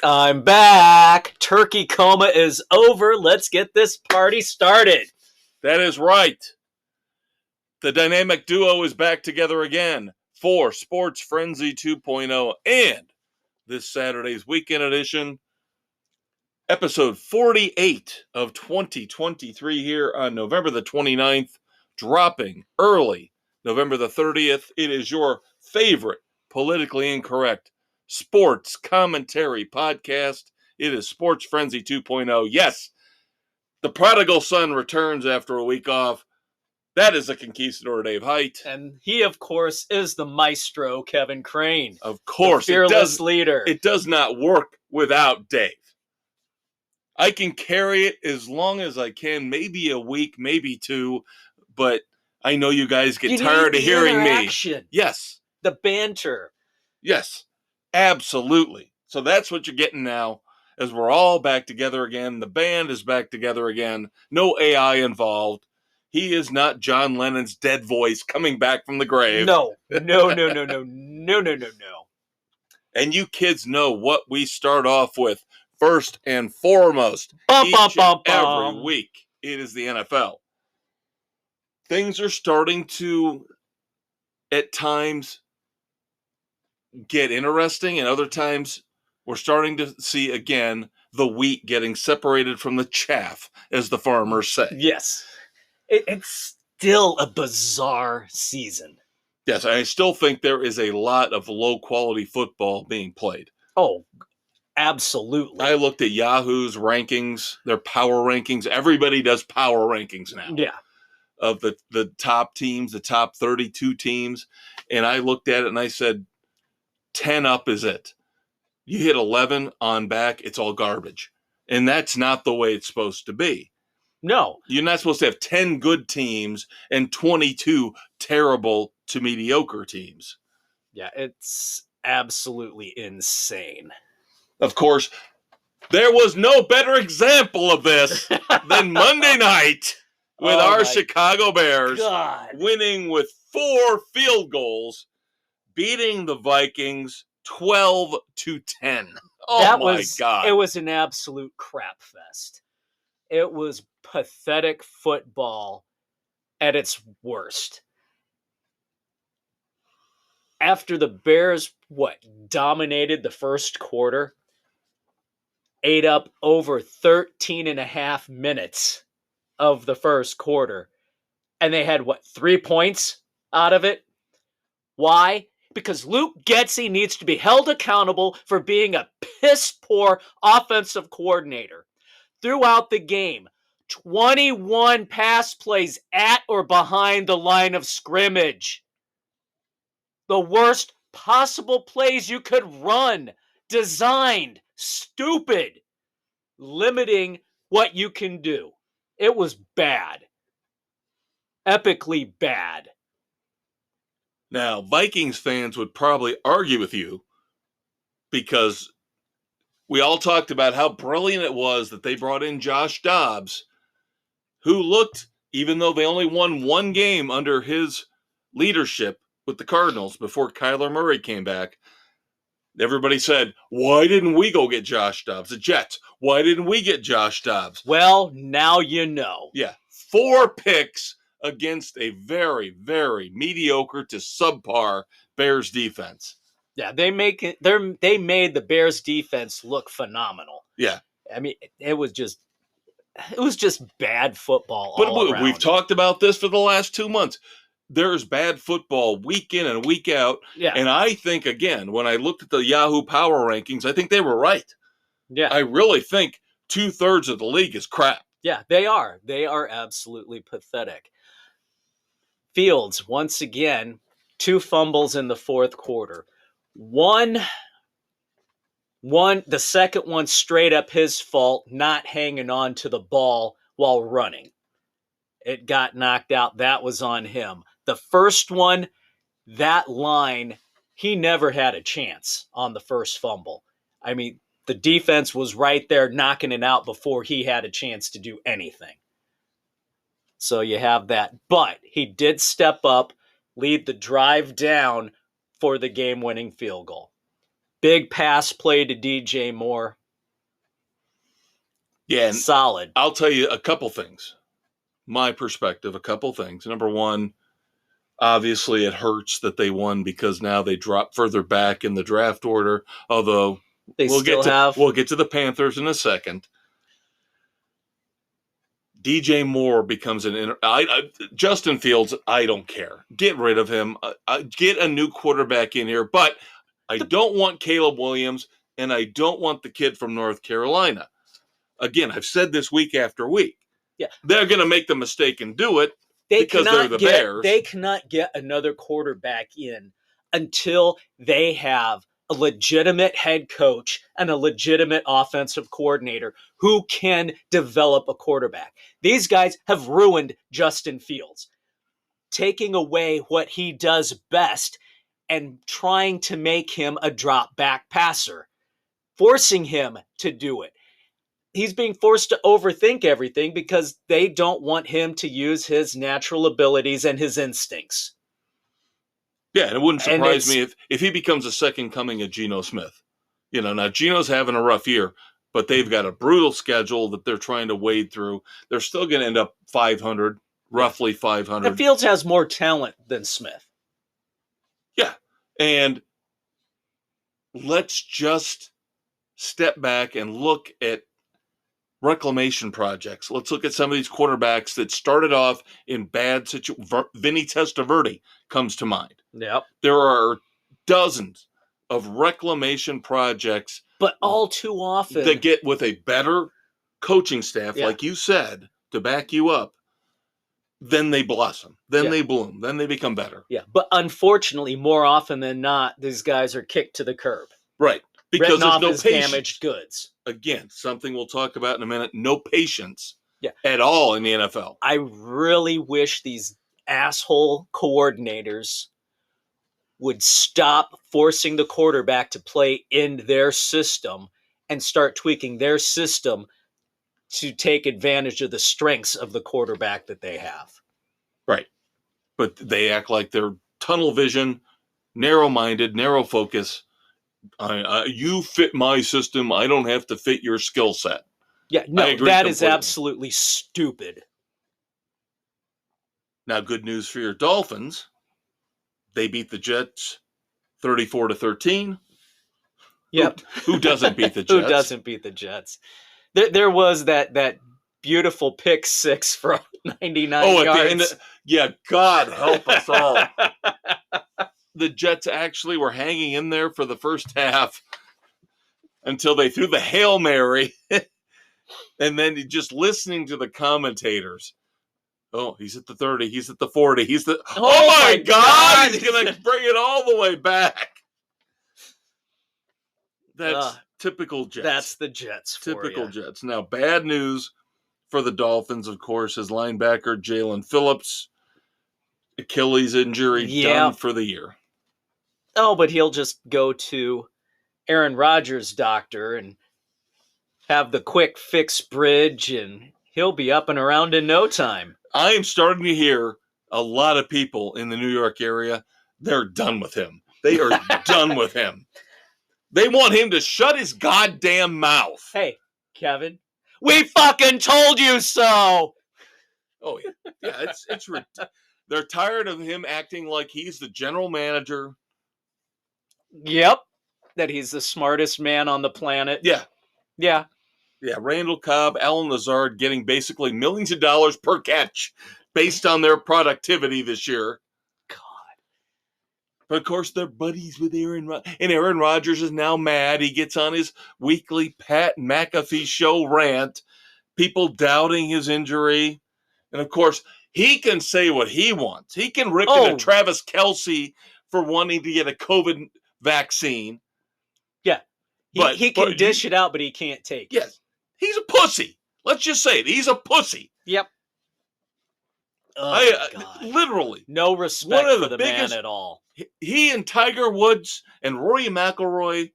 I'm back. Turkey coma is over. Let's get this party started. That is right. The dynamic duo is back together again for Sports Frenzy 2.0 and this Saturday's weekend edition, episode 48 of 2023 here on November the 29th, dropping early November the 30th. It is your favorite politically incorrect sports commentary podcast. It is Sports Frenzy 2.0. Yes, the prodigal son returns after a week off. That is the conquistador, Dave Height. And he, of course, is the maestro, Kevin Crane. Of course. The fearless leader. It does not work without Dave. I can carry it as long as I can, maybe a week, maybe two, but I know you guys get tired of hearing me. Yes. The banter. Yes, absolutely. So that's what you're getting now, as we're all back together again. The band is back together again. No AI involved. He is not John Lennon's dead voice coming back from the grave. No. And you kids know what we start off with first and foremost. Every week, it is the NFL. Things are starting to, at times, get interesting, and other times we're starting to see, again, the wheat getting separated from the chaff, as the farmers say. Yes. It's still a bizarre season. Yes, I still think there is a lot of low-quality football being played. Oh, absolutely. I looked at Yahoo's rankings, their power rankings. Everybody does power rankings now. Yeah. Of the top teams, the top 32 teams. And I looked at it and I said, 10 up is it. You hit 11 on back, it's all garbage. And that's not the way it's supposed to be. No. You're not supposed to have 10 good teams and 22 terrible to mediocre teams. Yeah, it's absolutely insane. Of course, there was no better example of this than Monday night with our Chicago Bears winning with 4 field goals, beating the Vikings 12-10. Oh, my God. It was an absolute crap fest. It was pathetic football at its worst. After the Bears, dominated the first quarter, ate up over 13 and a half minutes of the first quarter, and they had, 3 points out of it? Why? Because Luke Getsy needs to be held accountable for being a piss-poor offensive coordinator. Throughout the game, 21 pass plays at or behind the line of scrimmage. The worst possible plays you could run. Designed. Stupid. Limiting what you can do. It was bad. Epically bad. Now, Vikings fans would probably argue with you because we all talked about how brilliant it was that they brought in Josh Dobbs, who looked, even though they only won one game under his leadership with the Cardinals before Kyler Murray came back, everybody said, why didn't we go get Josh Dobbs? The Jets, why didn't we get Josh Dobbs? Well, now you know. Yeah, 4 picks against a very, very mediocre to subpar Bears defense. Yeah, they made the Bears defense look phenomenal. Yeah. I mean, it was just bad football but all around. We've talked about this for the last 2 months. There's bad football week in and week out. Yeah. And I think, again, when I looked at the Yahoo power rankings, I think they were right. Yeah. I really think 2/3 of the league is crap. Yeah, they are. They are absolutely pathetic. Fields, once again, 2 fumbles in the fourth quarter. The second one straight up his fault, not hanging on to the ball while running. It got knocked out. That was on him. The first one, that line, he never had a chance on the first fumble. I mean, the defense was right there knocking it out before he had a chance to do anything. So you have that. But he did step up, lead the drive down for the game-winning field goal. Big pass play to DJ Moore. Yeah, and solid. I'll tell you a couple things. My perspective, a couple things. Number one, obviously it hurts that they won because now they drop further back in the draft order, although we'll get to the Panthers in a second. DJ Moore becomes Justin Fields, I don't care. Get rid of him. Get a new quarterback in here, but I don't want Caleb Williams, and I don't want the kid from North Carolina. Again, I've said this week after week. Yeah. They're going to make the mistake and do it because they're the Bears. They cannot get another quarterback in until they have a legitimate head coach and a legitimate offensive coordinator who can develop a quarterback. These guys have ruined Justin Fields, taking away what he does best and trying to make him a drop back passer, forcing him to do it. He's being forced to overthink everything because they don't want him to use his natural abilities and his instincts. Yeah, and it wouldn't surprise me if he becomes a second coming of Geno Smith. Now Geno's having a rough year, but they've got a brutal schedule that they're trying to wade through. They're still going to end up 500, roughly 500. And Fields has more talent than Smith. Yeah, and let's just step back and look at reclamation projects. Let's look at some of these quarterbacks that started off in bad situations. Vinny Testaverde comes to mind. Yep. There are dozens of reclamation projects, but all too often that get with a better coaching staff, like you said, to back you up. Then they blossom. Then they bloom. Then they become better. Yeah, but unfortunately, more often than not, these guys are kicked to the curb. Right. Because there's no patience. Damaged goods. Again, something we'll talk about in a minute. No patience at all in the NFL. I really wish these asshole coordinators would stop forcing the quarterback to play in their system and start tweaking their system to take advantage of the strengths of the quarterback that they have. Right. But they act like they're tunnel vision, narrow-minded, narrow focus. You fit my system. I don't have to fit your skill set. Yeah, no, that is absolutely stupid. Now, good news for your Dolphins. They beat the Jets 34-13. Yep. Who doesn't beat the Jets? Who doesn't beat the Jets? There was that beautiful pick six from 99 yards. God help us all. The Jets actually were hanging in there for the first half until they threw the Hail Mary. And then just listening to the commentators. Oh, he's at the 30. He's at the 40. Oh my God! He's going to bring it all the way back. That's typical Jets. That's the Jets for Typical Jets. Now, bad news for the Dolphins, of course, is linebacker Jalen Phillips. Achilles injury, done for the year. Oh, but he'll just go to Aaron Rodgers' doctor and have the quick fix bridge, and he'll be up and around in no time. I am starting to hear a lot of people in the New York area, they're done with him. They are done with him. They want him to shut his goddamn mouth. Hey, Kevin, we fucking told you so. Oh, yeah. It's they're tired of him acting like he's the general manager. Yep. That he's the smartest man on the planet. Yeah. Yeah. Yeah, Randall Cobb, Alan Lazard getting basically millions of dollars per catch based on their productivity this year. God. But, of course, they're buddies with Aaron Rodgers. And Aaron Rodgers is now mad. He gets on his weekly Pat McAfee show rant, people doubting his injury. And, of course, he can say what he wants. He can rip into Travis Kelce for wanting to get a COVID vaccine. Yeah. He can dish it out, but he can't take it. Yes. He's a pussy. Let's just say it. He's a pussy. Yep. Literally. No respect for the man at all. He and Tiger Woods and Rory McIlroy,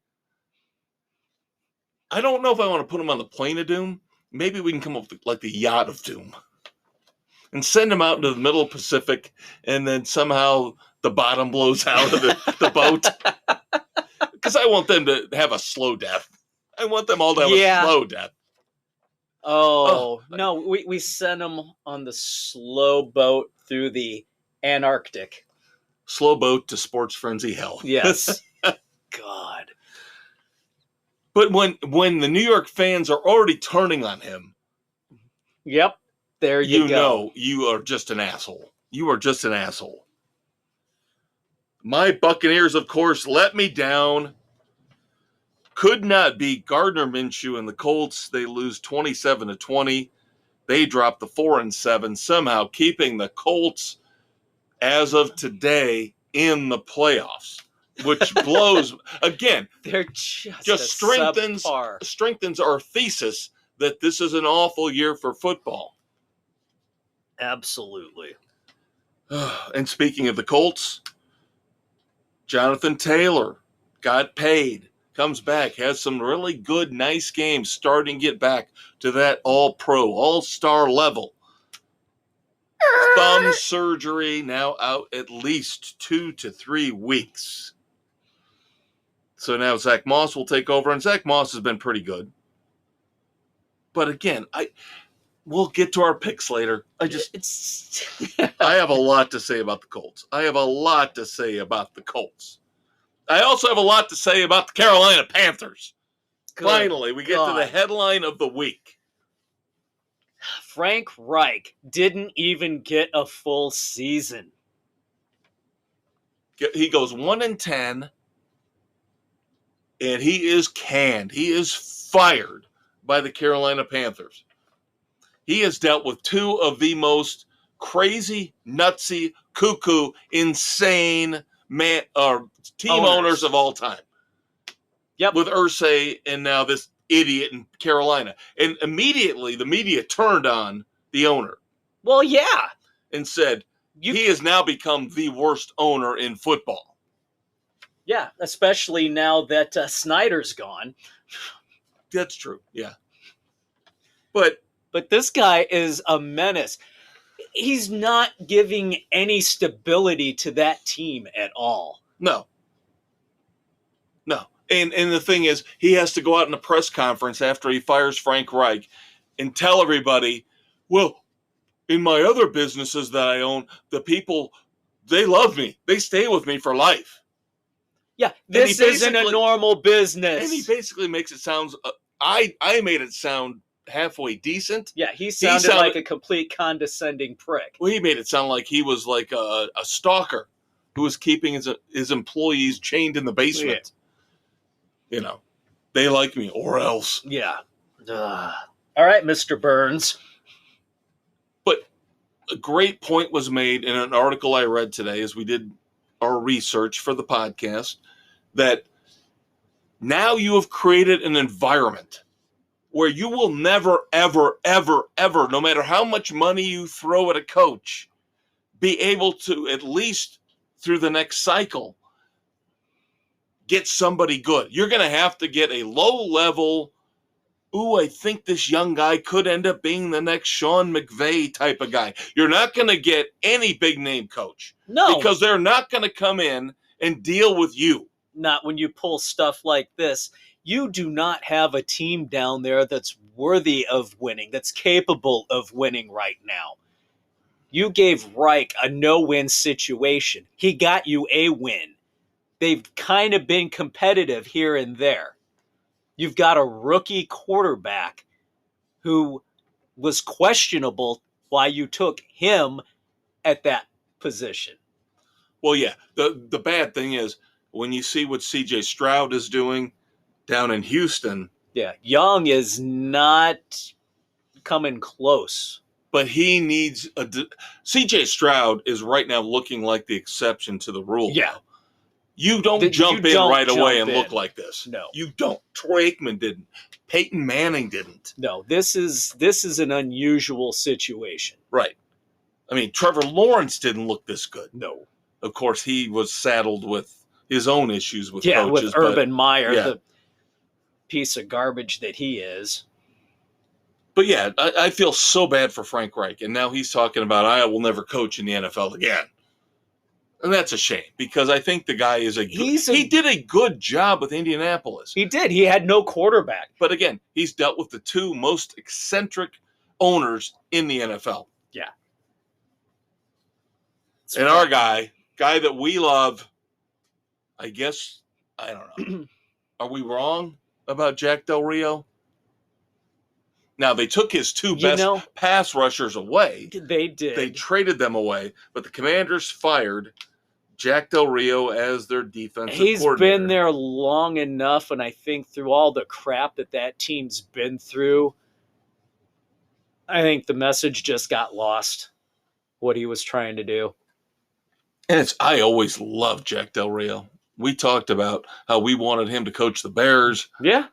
I don't know if I want to put him on the plane of doom. Maybe we can come up with like the yacht of doom and send him out into the middle Pacific, and then somehow the bottom blows out of the boat. Because I want them to have a slow death. I want them all to have Yeah. a slow death. Oh, no, we sent them on the slow boat through the Antarctic. Slow boat to sports frenzy hell. Yes. God. But when the New York fans are already turning on him, Yep. There you go. know you are just an asshole. You are just an asshole. My Buccaneers, of course, let me down. Could not beat Gardner Minshew and the Colts. They lose 27-20. They drop the 4-7, somehow keeping the Colts, as of today, in the playoffs, which blows. Again, they're just strengthens our thesis that this is an awful year for football. Absolutely. And speaking of the Colts, Jonathan Taylor got paid, comes back, has some really good, nice games, starting to get back to that all-pro, all-star level. Thumb surgery, now out at least 2 to 3 weeks. So now Zach Moss will take over, and Zach Moss has been pretty good. But again, we'll get to our picks later. I have a lot to say about the Colts. I also have a lot to say about the Carolina Panthers. Finally, we get to the headline of the week. Frank Reich didn't even get a full season. He goes 1-10, and he is canned. He is fired by the Carolina Panthers. He has dealt with two of the most crazy, nutsy, cuckoo, insane team owners of all time. Yep. With Irsay and now this idiot in Carolina. And immediately the media turned on the owner. Well, yeah. And said, he has now become the worst owner in football. Yeah, especially now that Snyder's gone. That's true, yeah. But this guy is a menace. He's not giving any stability to that team at all. No. And the thing is, he has to go out in a press conference after he fires Frank Reich and tell everybody, well, in my other businesses that I own, the people, they love me. They stay with me for life. Yeah, this isn't a normal business. And he basically makes it sound, I made it sound halfway decent. Yeah, he sounded like a complete condescending prick. Well, he made it sound like he was like a stalker who was keeping his employees chained in the basement. Yeah. You know, they like me or else. Yeah. All right, Mr. Burns. But a great point was made in an article I read today as we did our research for the podcast that now you have created an environment where you will never, ever, ever, ever, no matter how much money you throw at a coach, be able to, at least through the next cycle, get somebody good. You're going to have to get a low-level, I think this young guy could end up being the next Sean McVay type of guy. You're not going to get any big-name coach. No. Because they're not going to come in and deal with you. Not when you pull stuff like this. You do not have a team down there that's worthy of winning, that's capable of winning right now. You gave Reich a no-win situation. He got you a win. They've kind of been competitive here and there. You've got a rookie quarterback who was questionable why you took him at that position. Well, yeah. The bad thing is when you see what C.J. Stroud is doing down in Houston. Yeah, Young is not coming close. But he needs C.J. Stroud is right now looking like the exception to the rule. Yeah. You don't jump in right away and look like this. No. You don't. Troy Aikman didn't. Peyton Manning didn't. No, this is an unusual situation. Right. I mean, Trevor Lawrence didn't look this good. No. Of course, he was saddled with his own issues with coaches. Yeah, with Urban Meyer, the piece of garbage that he is. But yeah, I feel so bad for Frank Reich. And now he's talking about, I will never coach in the NFL again. And that's a shame because I think the guy is he did a good job with Indianapolis. He did. He had no quarterback. But again, he's dealt with the two most eccentric owners in the NFL. Yeah. And our guy that we love, I guess, I don't know. Are we wrong about Jack Del Rio? Now, they took his two best pass rushers away. They did. They traded them away, but the Commanders fired Jack Del Rio as their defensive coordinator. He's been there long enough, and I think through all the crap that team's been through, I think the message just got lost, what he was trying to do. And I always loved Jack Del Rio. We talked about how we wanted him to coach the Bears. Yeah.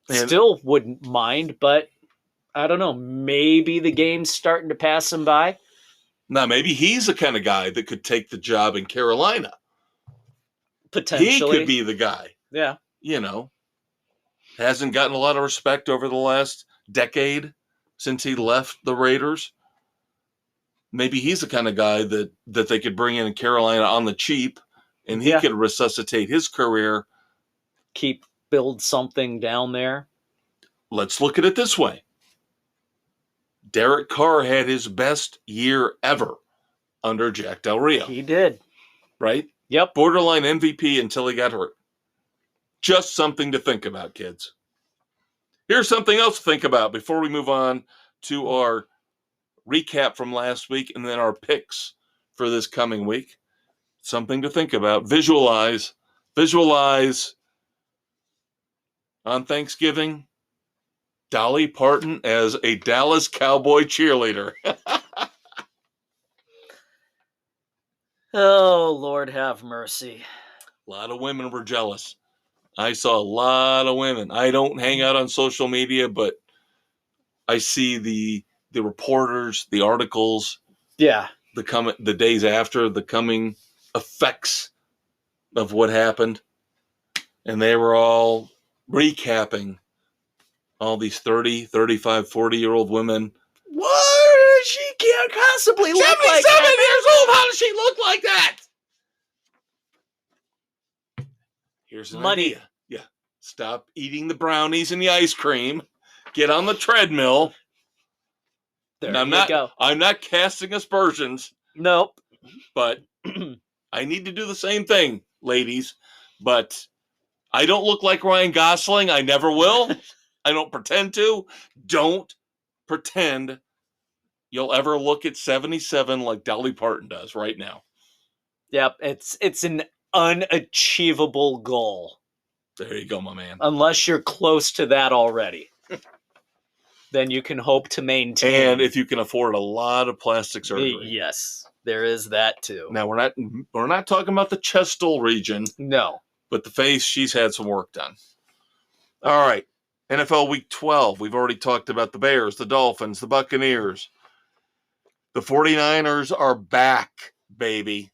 And still wouldn't mind, but I don't know. Maybe the game's starting to pass him by. Now, maybe he's the kind of guy that could take the job in Carolina. Potentially. He could be the guy. Yeah. Hasn't gotten a lot of respect over the last decade since he left the Raiders. Maybe he's the kind of guy that they could bring in Carolina on the cheap, and he could resuscitate his career. Build something down there. Let's look at it this way. Derek Carr had his best year ever under Jack Del Rio. He did. Right? Yep. Borderline MVP until he got hurt. Just something to think about, kids. Here's something else to think about before we move on to our recap from last week and then our picks for this coming week. Something to think about. Visualize on Thanksgiving, Dolly Parton as a Dallas Cowboy cheerleader. Oh, Lord have mercy. A lot of women were jealous. I saw a lot of women. I don't hang out on social media, but I see the reporters, the articles. Yeah. The days after, the coming effects of what happened. And they were all recapping all these 30, 35, 40-year-old women. What? She can't possibly look like that. 77 years old. How does she look like that? Here's an idea. Yeah. Stop eating the brownies and the ice cream. Get on the treadmill. There you go. I'm not casting aspersions. Nope. But I need to do the same thing, ladies. But I don't look like Ryan Gosling. I never will. I don't pretend to. Don't pretend you'll ever look at 77 like Dolly Parton does right now. Yep, it's an unachievable goal. There you go, my man. Unless you're close to that already. Then you can hope to maintain. And if you can afford a lot of plastic surgery. Yes, there is that too. Now, we're not talking about the chestal region. No. But the face, she's had some work done. All right. NFL Week 12. We've already talked about the Bears, the Dolphins, the Buccaneers. The 49ers are back, baby.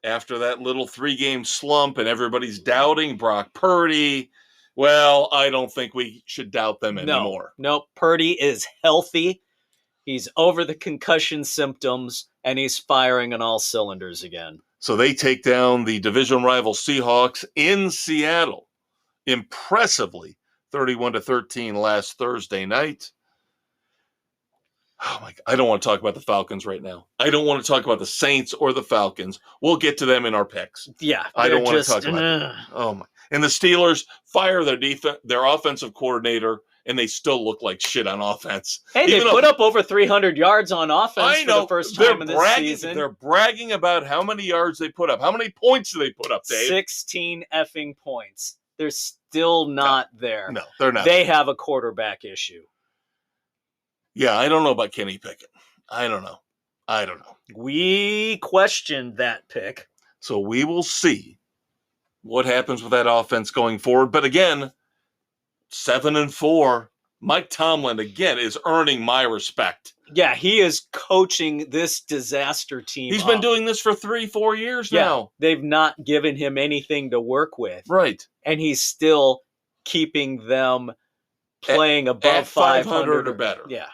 After that little 3-game slump and everybody's doubting Brock Purdy, well, I don't think we should doubt them anymore. No, Purdy is healthy. He's over the concussion symptoms, and he's firing on all cylinders again. So they take down the division rival Seahawks in Seattle impressively, 31-13 last Thursday night. Oh my God. I don't want to talk about the Falcons right now. I don't want to talk about the Saints or the Falcons. We'll get to them in our picks. Yeah. I don't want to talk about them. Oh my. And the Steelers fire their offensive coordinator, and they still look like shit on offense. Hey, they put up over 300 yards on offense for the first time in this season. They're bragging about how many yards they put up. How many points do they put up, Dave? 16 effing points. They're still not there. No, they're not. They have a quarterback issue. Yeah, I don't know about Kenny Pickett. I don't know. We questioned that pick. So we will see what happens with that offense going forward. But again, 7-4. Mike Tomlin, again, is earning my respect. Yeah, he is coaching this disaster team. He's been doing this for 3-4 years now. They've not given him anything to work with. Right. And he's still keeping them playing above 500 or better. Yeah.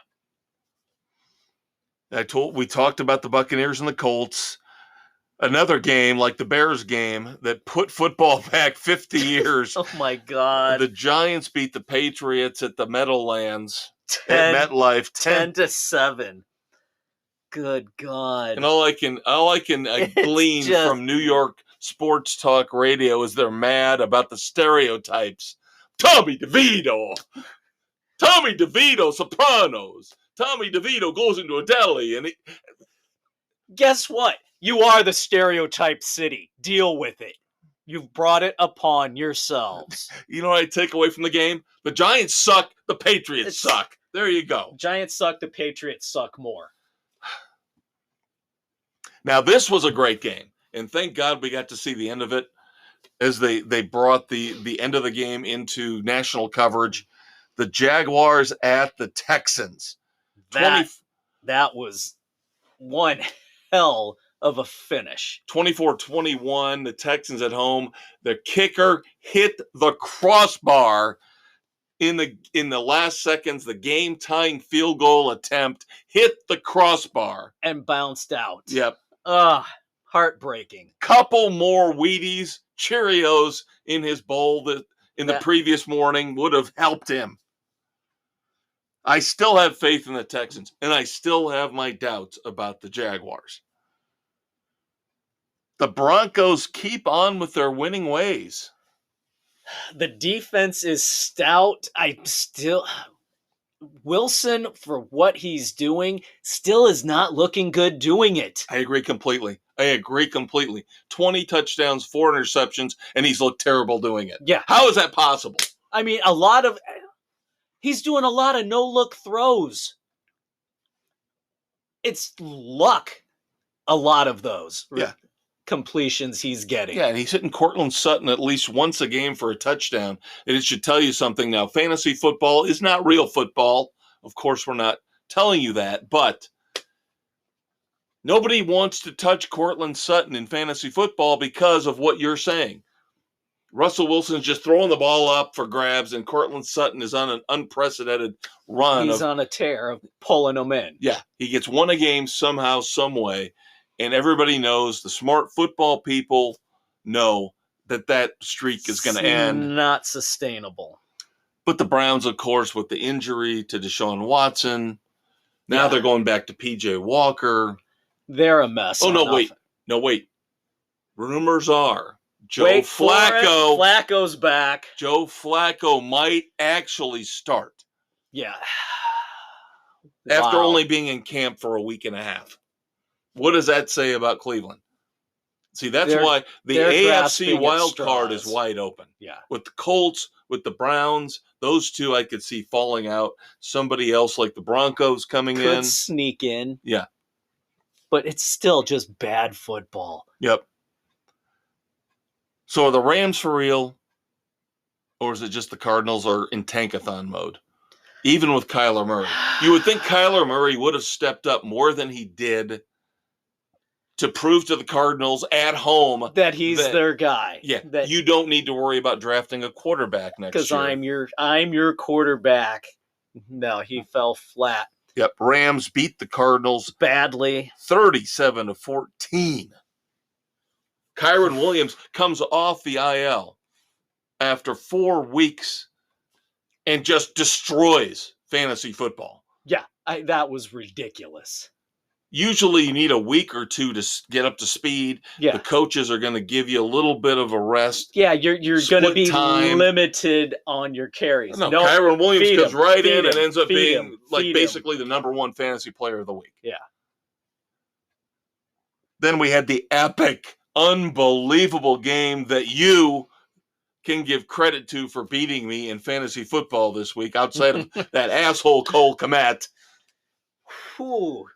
We talked about the Buccaneers and the Colts. Another game like the Bears game that put football back 50 years. Oh my God. The Giants beat the Patriots at the Meadowlands at 10 MetLife 10-7. Good God. And all I can glean just- from New York sports talk radio is they're mad about the stereotypes. Tommy DeVito, Sopranos. Tommy DeVito goes into a deli and guess what? You are the stereotype city. Deal with it. You've brought it upon yourselves. You know what I take away from the game? The Giants suck. The Patriots suck. There you go. Giants suck. The Patriots suck more. Now, this was a great game, and thank God we got to see the end of it as they brought the end of the game into national coverage. The Jaguars at the Texans. That was one hell of a finish. 24-21, the Texans at home. The kicker hit the crossbar in the last seconds. The game-tying field goal attempt hit the crossbar. And bounced out. Yep. Heartbreaking. Couple more Wheaties, Cheerios in his bowl that the previous morning would have helped him. I still have faith in the Texans, and I still have my doubts about the Jaguars. The Broncos keep on with their winning ways. The defense is stout. Wilson, for what he's doing, still is not looking good doing it. I agree completely. 20 touchdowns, 4 interceptions, and he's looked terrible doing it. Yeah. How is that possible? I mean, he's doing a lot of no-look throws. It's luck, a lot of those. Yeah. Completions he's getting. Yeah, and he's hitting Cortland Sutton at least once a game for a touchdown. And it should tell you something now. Fantasy football is not real football. Of course, we're not telling you that, but nobody wants to touch Cortland Sutton in fantasy football because of what you're saying. Russell Wilson's just throwing the ball up for grabs, and Cortland Sutton is on an unprecedented run. He's on a tear of pulling them in. Yeah, he gets one a game somehow, some way. And everybody knows, the smart football people know that streak is going to end. Not sustainable. But the Browns, of course, with the injury to Deshaun Watson, now they're going back to P.J. Walker. They're a mess. Oh, no, wait. Rumors are Joe Flacco. Flacco's back. Joe Flacco might actually start. Yeah. After only being in camp for a week and a half. What does that say about Cleveland? See, that's why the AFC wild card is wide open. Yeah. With the Colts, with the Browns, those two I could see falling out. Somebody else like the Broncos coming in. Could sneak in. Yeah. But it's still just bad football. Yep. So are the Rams for real? Or is it just the Cardinals are in tankathon mode? Even with Kyler Murray. You would think Kyler Murray would have stepped up more than he did to prove to the Cardinals at home that he's their guy. Yeah, you don't need to worry about drafting a quarterback next year. Because I'm your quarterback. No, he fell flat. Yep, Rams beat the Cardinals badly, 37-14. Kyron Williams comes off the IL after 4 weeks and just destroys fantasy football. Yeah, that was ridiculous. Usually you need a week or two to get up to speed. Yeah. The coaches are going to give you a little bit of a rest. Yeah, you're going to be limited on your carries. No, Kyron Williams goes right in and ends up being basically the number one fantasy player of the week. Yeah. Then we had the epic, unbelievable game that you can give credit to for beating me in fantasy football this week outside of that asshole Cole Kmet. Whew.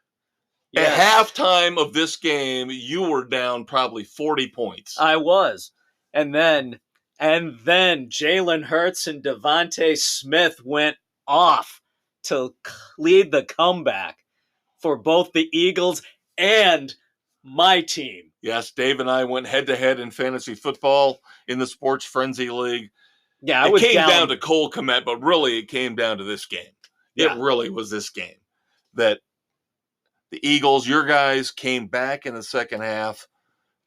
Yes. At halftime of this game, you were down probably 40 points. I was. And then Jalen Hurts and Devontae Smith went off to lead the comeback for both the Eagles and my team. Yes, Dave and I went head-to-head in fantasy football in the Sports Frenzy League. Yeah, it came down to Cole Kmet, but really it came down to this game. Yeah. It really was this game that The Eagles, your guys came back in the second half,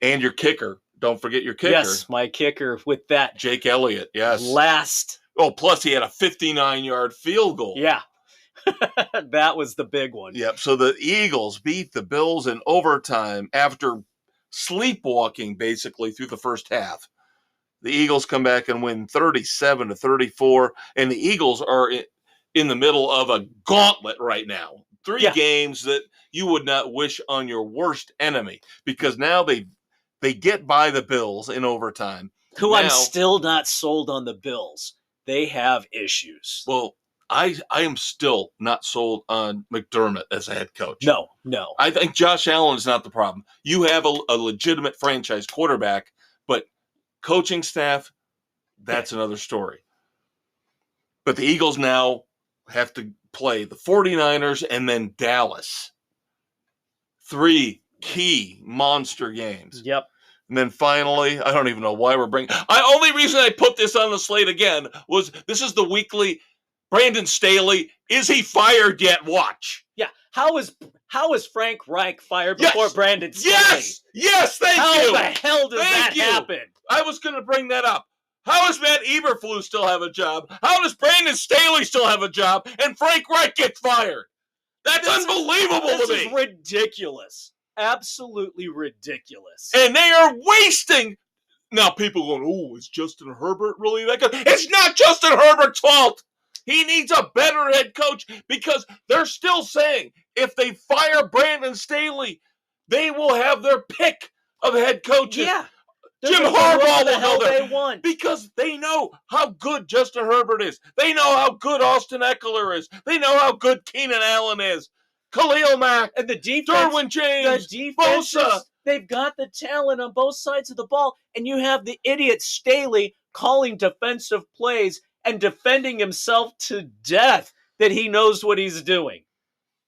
and your kicker. Don't forget your kicker. Yes, my kicker with that Jake Elliott, yes. last. Oh, plus he had a 59-yard field goal. Yeah. That was the big one. Yep. So the Eagles beat the Bills in overtime after sleepwalking basically through the first half. The Eagles come back and win 37-34, and the Eagles are in the middle of a gauntlet right now. Three games that you would not wish on your worst enemy, because now they get by the Bills in overtime. I'm still not sold on the Bills. They have issues. Well, I am still not sold on McDermott as a head coach. No. I think Josh Allen is not the problem. You have a legitimate franchise quarterback, but coaching staff, that's another story. But the Eagles now have to play the 49ers and then Dallas. 3 key monster games. Yep. And then finally, I don't even know why we're bringing. Only reason I put this on the slate again was this is the weekly. Brandon Staley, is he fired yet? Watch. Yeah. How is Frank Reich fired before Brandon Staley? Yes, thank you. How the hell does that happen? I was going to bring that up. How does Matt Eberflus still have a job? How does Brandon Staley still have a job? And Frank Reich gets fired? That's unbelievable to me. This is ridiculous. Absolutely ridiculous. And they are wasting. Now people going, oh, is Justin Herbert really that good? It's not Justin Herbert's fault. He needs a better head coach, because they're still saying if they fire Brandon Staley, they will have their pick of head coaches. Yeah. Jim Harbaugh will go there. They want. Because they know how good Justin Herbert is. They know how good Austin Eckler is. They know how good Keenan Allen is. Khalil Mack. And the defense. Derwin James. The defense. Bosa. They've got the talent on both sides of the ball. And you have the idiot Staley calling defensive plays and defending himself to death that he knows what he's doing.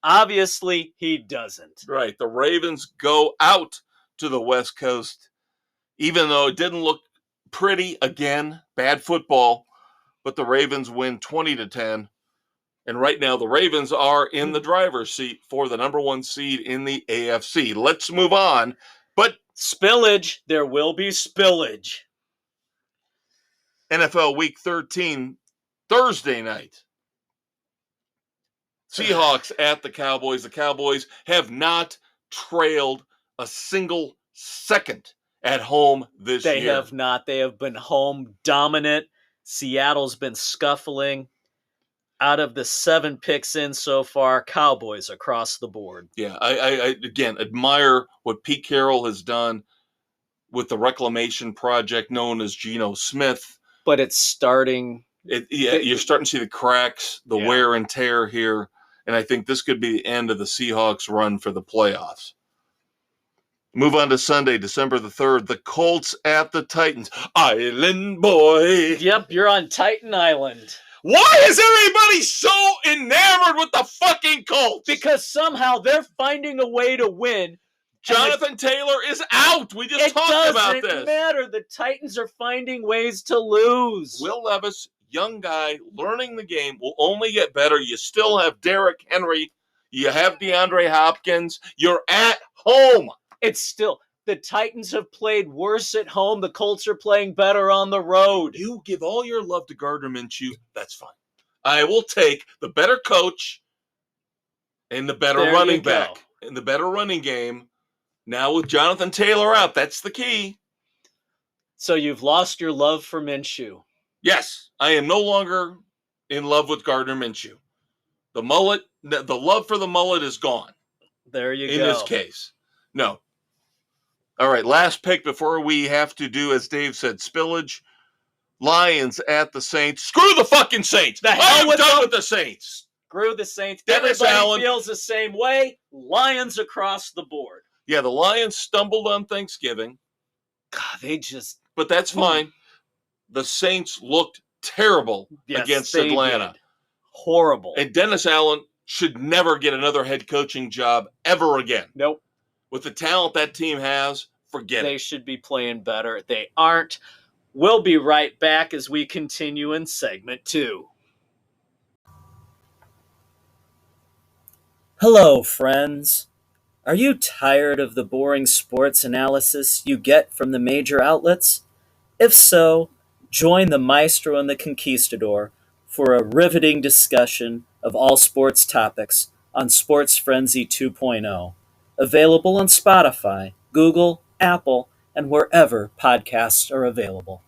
Obviously, he doesn't. Right. The Ravens go out to the West Coast, even though it didn't look pretty again, bad football, but the Ravens win 20-10. And right now, the Ravens are in the driver's seat for the number 1 seed in the AFC. Let's move on. But spillage, there will be spillage. NFL Week 13, Thursday night. Seahawks at the Cowboys. The Cowboys have not trailed a single second at home this year. They have not. They have been home dominant. Seattle's been scuffling. Out of the 7 picks in so far, Cowboys across the board. Yeah, I again admire what Pete Carroll has done with the reclamation project known as Geno Smith. But it's starting. You're starting to see the cracks, the wear and tear here, and I think this could be the end of the Seahawks' run for the playoffs. Move on to Sunday, December the 3rd, the Colts at the Titans. Island boy. Yep, you're on Titan Island. Why is everybody so enamored with the fucking Colts? Because somehow they're finding a way to win. Jonathan Taylor is out. We just talked about this. It doesn't matter. The Titans are finding ways to lose. Will Levis, young guy, learning the game, will only get better. You still have Derrick Henry. You have DeAndre Hopkins. You're at home. It's still, the Titans have played worse at home. The Colts are playing better on the road. You give all your love to Gardner Minshew. That's fine. I will take the better coach and the better running back and the better running game. Now with Jonathan Taylor out, that's the key. So you've lost your love for Minshew. Yes, I am no longer in love with Gardner Minshew. The mullet, the love for the mullet is gone. There you go. In this case. No. All right, last pick before we have to do, as Dave said, spillage. Lions at the Saints. Screw the fucking Saints. I'm done with the Saints. Screw the Saints. Dennis Everybody Allen feels the same way. Lions across the board. Yeah, the Lions stumbled on Thanksgiving. God, they just... But that's fine. The Saints looked terrible against Atlanta. Did. Horrible. And Dennis Allen should never get another head coaching job ever again. Nope. With the talent that team has, forget it. They should be playing better. They aren't. We'll be right back as we continue in segment 2. Hello, friends. Are you tired of the boring sports analysis you get from the major outlets? If so, join the Maestro and the Conquistador for a riveting discussion of all sports topics on Sports Frenzy 2.0. Available on Spotify, Google, Apple, and wherever podcasts are available.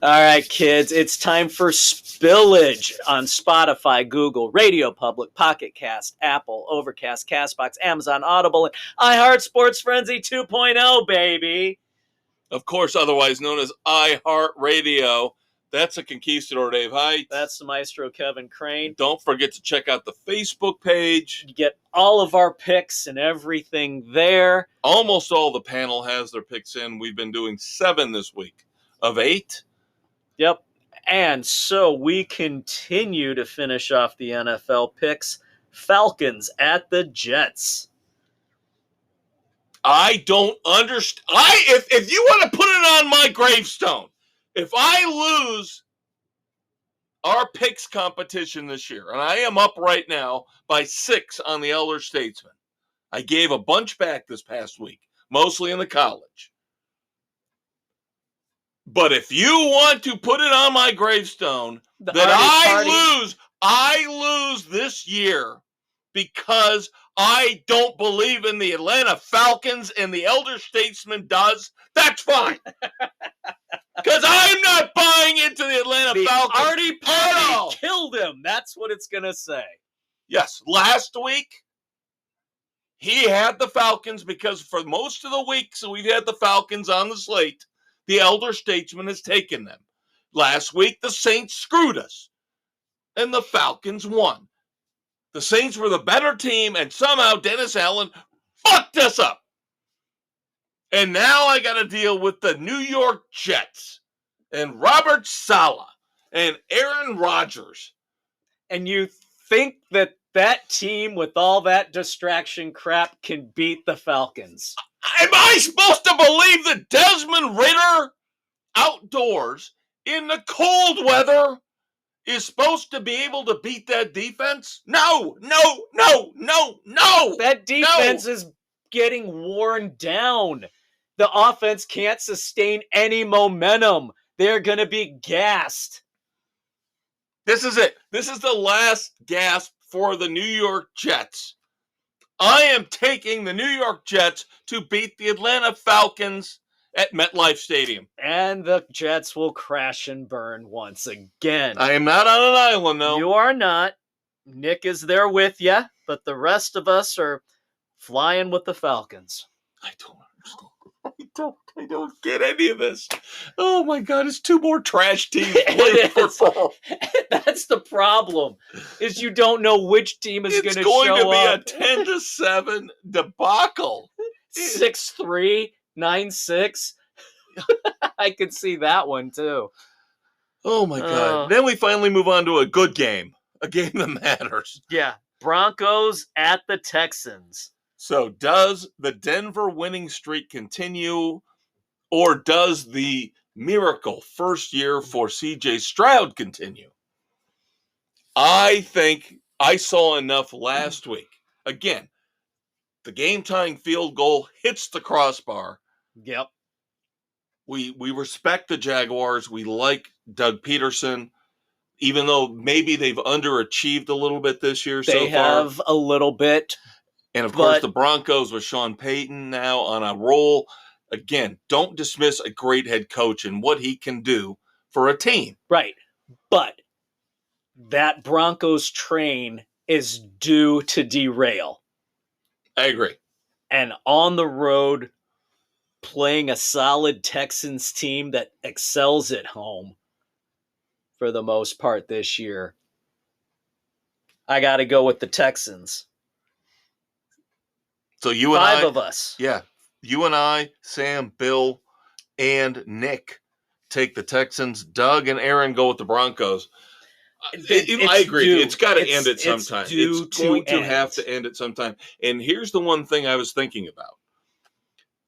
All right, kids, it's time for Spillage on Spotify, Google, Radio Public, Pocket Cast, Apple, Overcast, Castbox, Amazon, Audible, and iHeart Sports Frenzy 2.0, baby. Of course, otherwise known as iHeartRadio. That's a Conquistador, Dave Heights. That's the Maestro Kevin Crane. Don't forget to check out the Facebook page. You get all of our picks and everything there. Almost all the panel has their picks in. We've been doing 7 this week of 8. Yep. And so we continue to finish off the NFL picks. Falcons at the Jets. I don't understand. If you want to put it on my gravestone, if I lose our picks competition this year, and I am up right now by 6 on the Elder Statesman. I gave a bunch back this past week, mostly in the college. But if you want to put it on my gravestone that I lose this year because I don't believe in the Atlanta Falcons and the Elder Statesman does, that's fine. Because I'm not buying into the Atlanta Falcons. Artie Party killed him. That's what it's going to say. Yes, last week, he had the Falcons because for most of the weeks we've had the Falcons on the slate, the Elder Statesman has taken them. Last week, the Saints screwed us, and the Falcons won. The Saints were the better team, and somehow Dennis Allen fucked us up. And now I got to deal with the New York Jets and Robert Saleh and Aaron Rodgers. And you think that team with all that distraction crap can beat the Falcons? Am I supposed to believe that Desmond Ridder outdoors in the cold weather is supposed to be able to beat that defense? No. That defense is getting worn down. The offense can't sustain any momentum. They're going to be gassed. This is it. This is the last gasp for the New York Jets. I am taking the New York Jets to beat the Atlanta Falcons at MetLife Stadium. And the Jets will crash and burn once again. I am not on an island, though. You are not. Nick is there with you, but the rest of us are flying with the Falcons. I don't understand. I don't get any of this. Oh my God, it's 2 more trash teams playing football. That's the problem, is you don't know which team is going to show up. It's going to be a 10-7 debacle. 6-3, 9-6. I could see that one too. Oh my God. Then we finally move on to a good game. A game that matters. Yeah. Broncos at the Texans. So does the Denver winning streak continue, or does the miracle first year for C.J. Stroud continue? I think I saw enough last week. Again, the game-tying field goal hits the crossbar. Yep. We respect the Jaguars. We like Doug Peterson, even though maybe they've underachieved a little bit this year so far. They have a little bit. And, of course, the Broncos with Sean Payton now on a roll. Again, don't dismiss a great head coach and what he can do for a team. Right. But that Broncos train is due to derail. I agree. And on the road, playing a solid Texans team that excels at home for the most part this year, I got to go with the Texans. So you and Five of us. Yeah. You and I, Sam, Bill, and Nick take the Texans. Doug and Aaron go with the Broncos. I agree. It's got to end at some time. It's going to have to end at some time. And here's the one thing I was thinking about.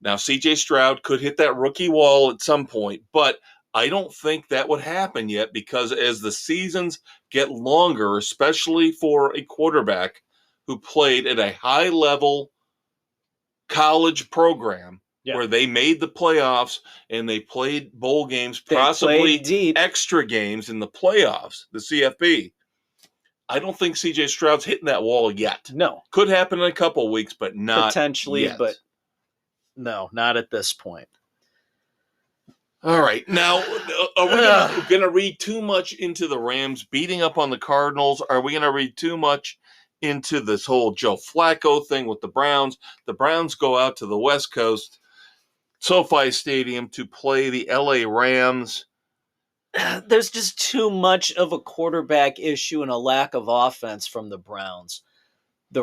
Now, C.J. Stroud could hit that rookie wall at some point, but I don't think that would happen yet because as the seasons get longer, especially for a quarterback who played at a high level college program where they made the playoffs and they played bowl games, possibly deep. extra games in the playoffs, the CFP. I don't think CJ Stroud's hitting that wall yet. No. Could happen in a couple of weeks, but not potentially yet. But no, not at this point. All right. Now, are we going to read too much into the Rams beating up on the Cardinals? Are we going to read too much into this whole Joe Flacco thing with the Browns? The Browns go out to the West Coast, SoFi Stadium, to play the LA Rams. There's just too much of a quarterback issue and a lack of offense from the Browns. The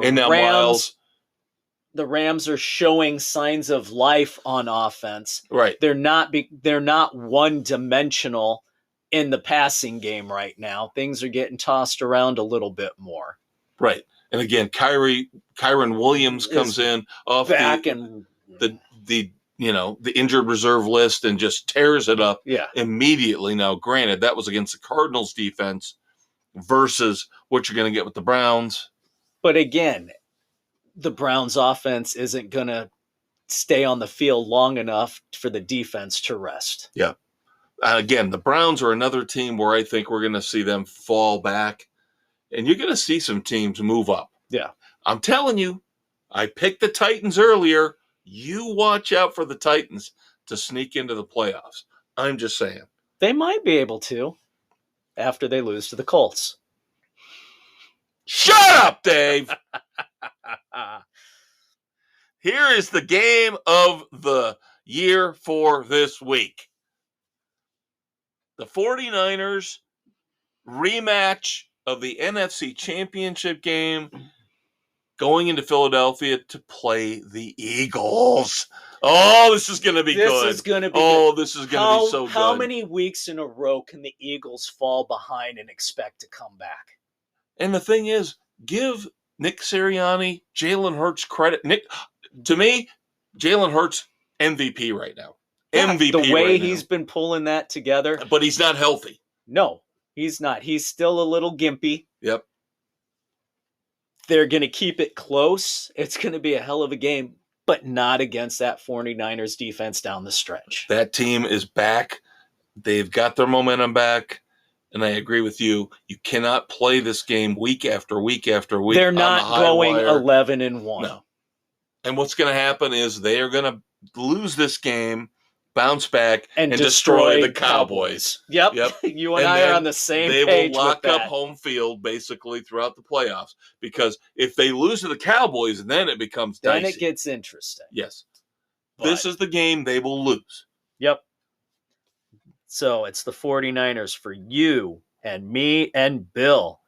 Rams are showing signs of life on offense. Right. They're not one-dimensional in the passing game right now. Things are getting tossed around a little bit more. Right. And again, Kyron Williams comes in off the injured reserve list and just tears it up immediately. Now, granted, that was against the Cardinals defense versus what you're going to get with the Browns. But again, the Browns offense isn't going to stay on the field long enough for the defense to rest. Yeah. Again, the Browns are another team where I think we're going to see them fall back, and you're going to see some teams move up. Yeah. I'm telling you, I picked the Titans earlier. You watch out for the Titans to sneak into the playoffs. I'm just saying. They might be able to after they lose to the Colts. Shut up, Dave! Here is the game of the year for this week. The 49ers rematch of the NFC Championship game going into Philadelphia to play the Eagles. Oh, this is going to be good. This is going to be good. This is going to be so good. How many weeks in a row can the Eagles fall behind and expect to come back? And the thing is, give Nick Sirianni, Jalen Hurts credit. To me, Jalen Hurts MVP right now. MVP the way right he's now. Been pulling that together. But he's not healthy. No, he's not. He's still a little gimpy. Yep. They're going to keep it close. It's going to be a hell of a game, but not against that 49ers defense down the stretch. That team is back. They've got their momentum back. And I agree with you. You cannot play this game week after week after week. They're not going 11-1. No. And what's going to happen is they are going to lose this game, bounce back, and destroy the Cowboys. Yep. You and I are on the same page. They will lock up home field basically throughout the playoffs. Because if they lose to the Cowboys, then it becomes dicey. Then it gets interesting. Yes. This is the game they will lose. Yep. So it's the 49ers for you and me and Bill.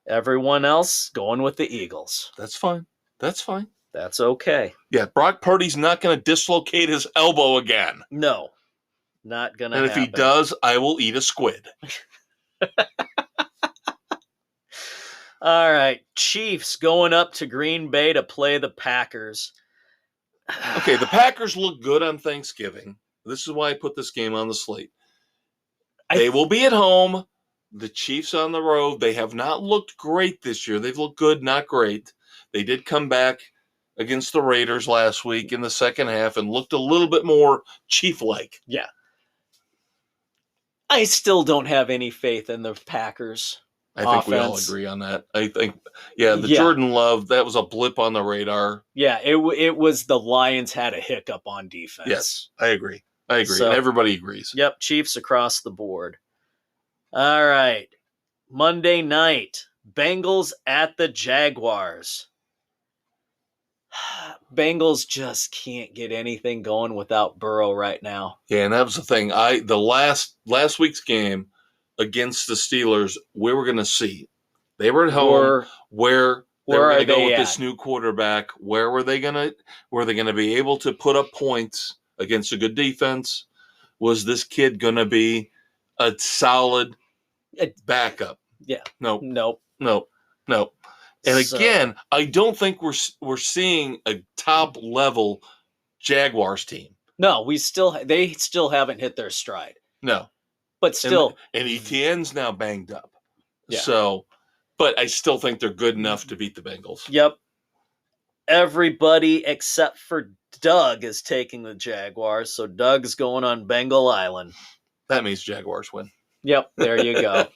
Everyone else going with the Eagles. That's fine. That's fine. That's okay. Yeah, Brock Purdy's not going to dislocate his elbow again. No, not going to happen. And if he does, I will eat a squid. All right, Chiefs going up to Green Bay to play the Packers. Okay, the Packers look good on Thanksgiving. This is why I put this game on the slate. They will be at home. The Chiefs on the road. They have not looked great this year. They've looked good, not great. They did come back against the Raiders last week in the second half and looked a little bit more Chief-like. Yeah. I still don't have any faith in the Packers. I think we all agree on that. I think, Jordan Love, that was a blip on the radar. Yeah, it was the Lions had a hiccup on defense. Yes, I agree. So, everybody agrees. Yep, Chiefs across the board. All right. Monday night, Bengals at the Jaguars. Bengals just can't get anything going without Burrow right now. Yeah, and that was the thing. The last week's game against the Steelers, we were going to see. They were at home. Where they were going to go with this new quarterback. Where were they going to be able to put up points against a good defense? Was this kid going to be a solid backup? Yeah. Nope. And again, I don't think we're seeing a top level Jaguars team. No, they still haven't hit their stride. No. But still. And ETN's now banged up. Yeah. So, but I still think they're good enough to beat the Bengals. Yep. Everybody except for Doug is taking the Jaguars, so Doug's going on Bengal Island. That means Jaguars win. Yep, there you go.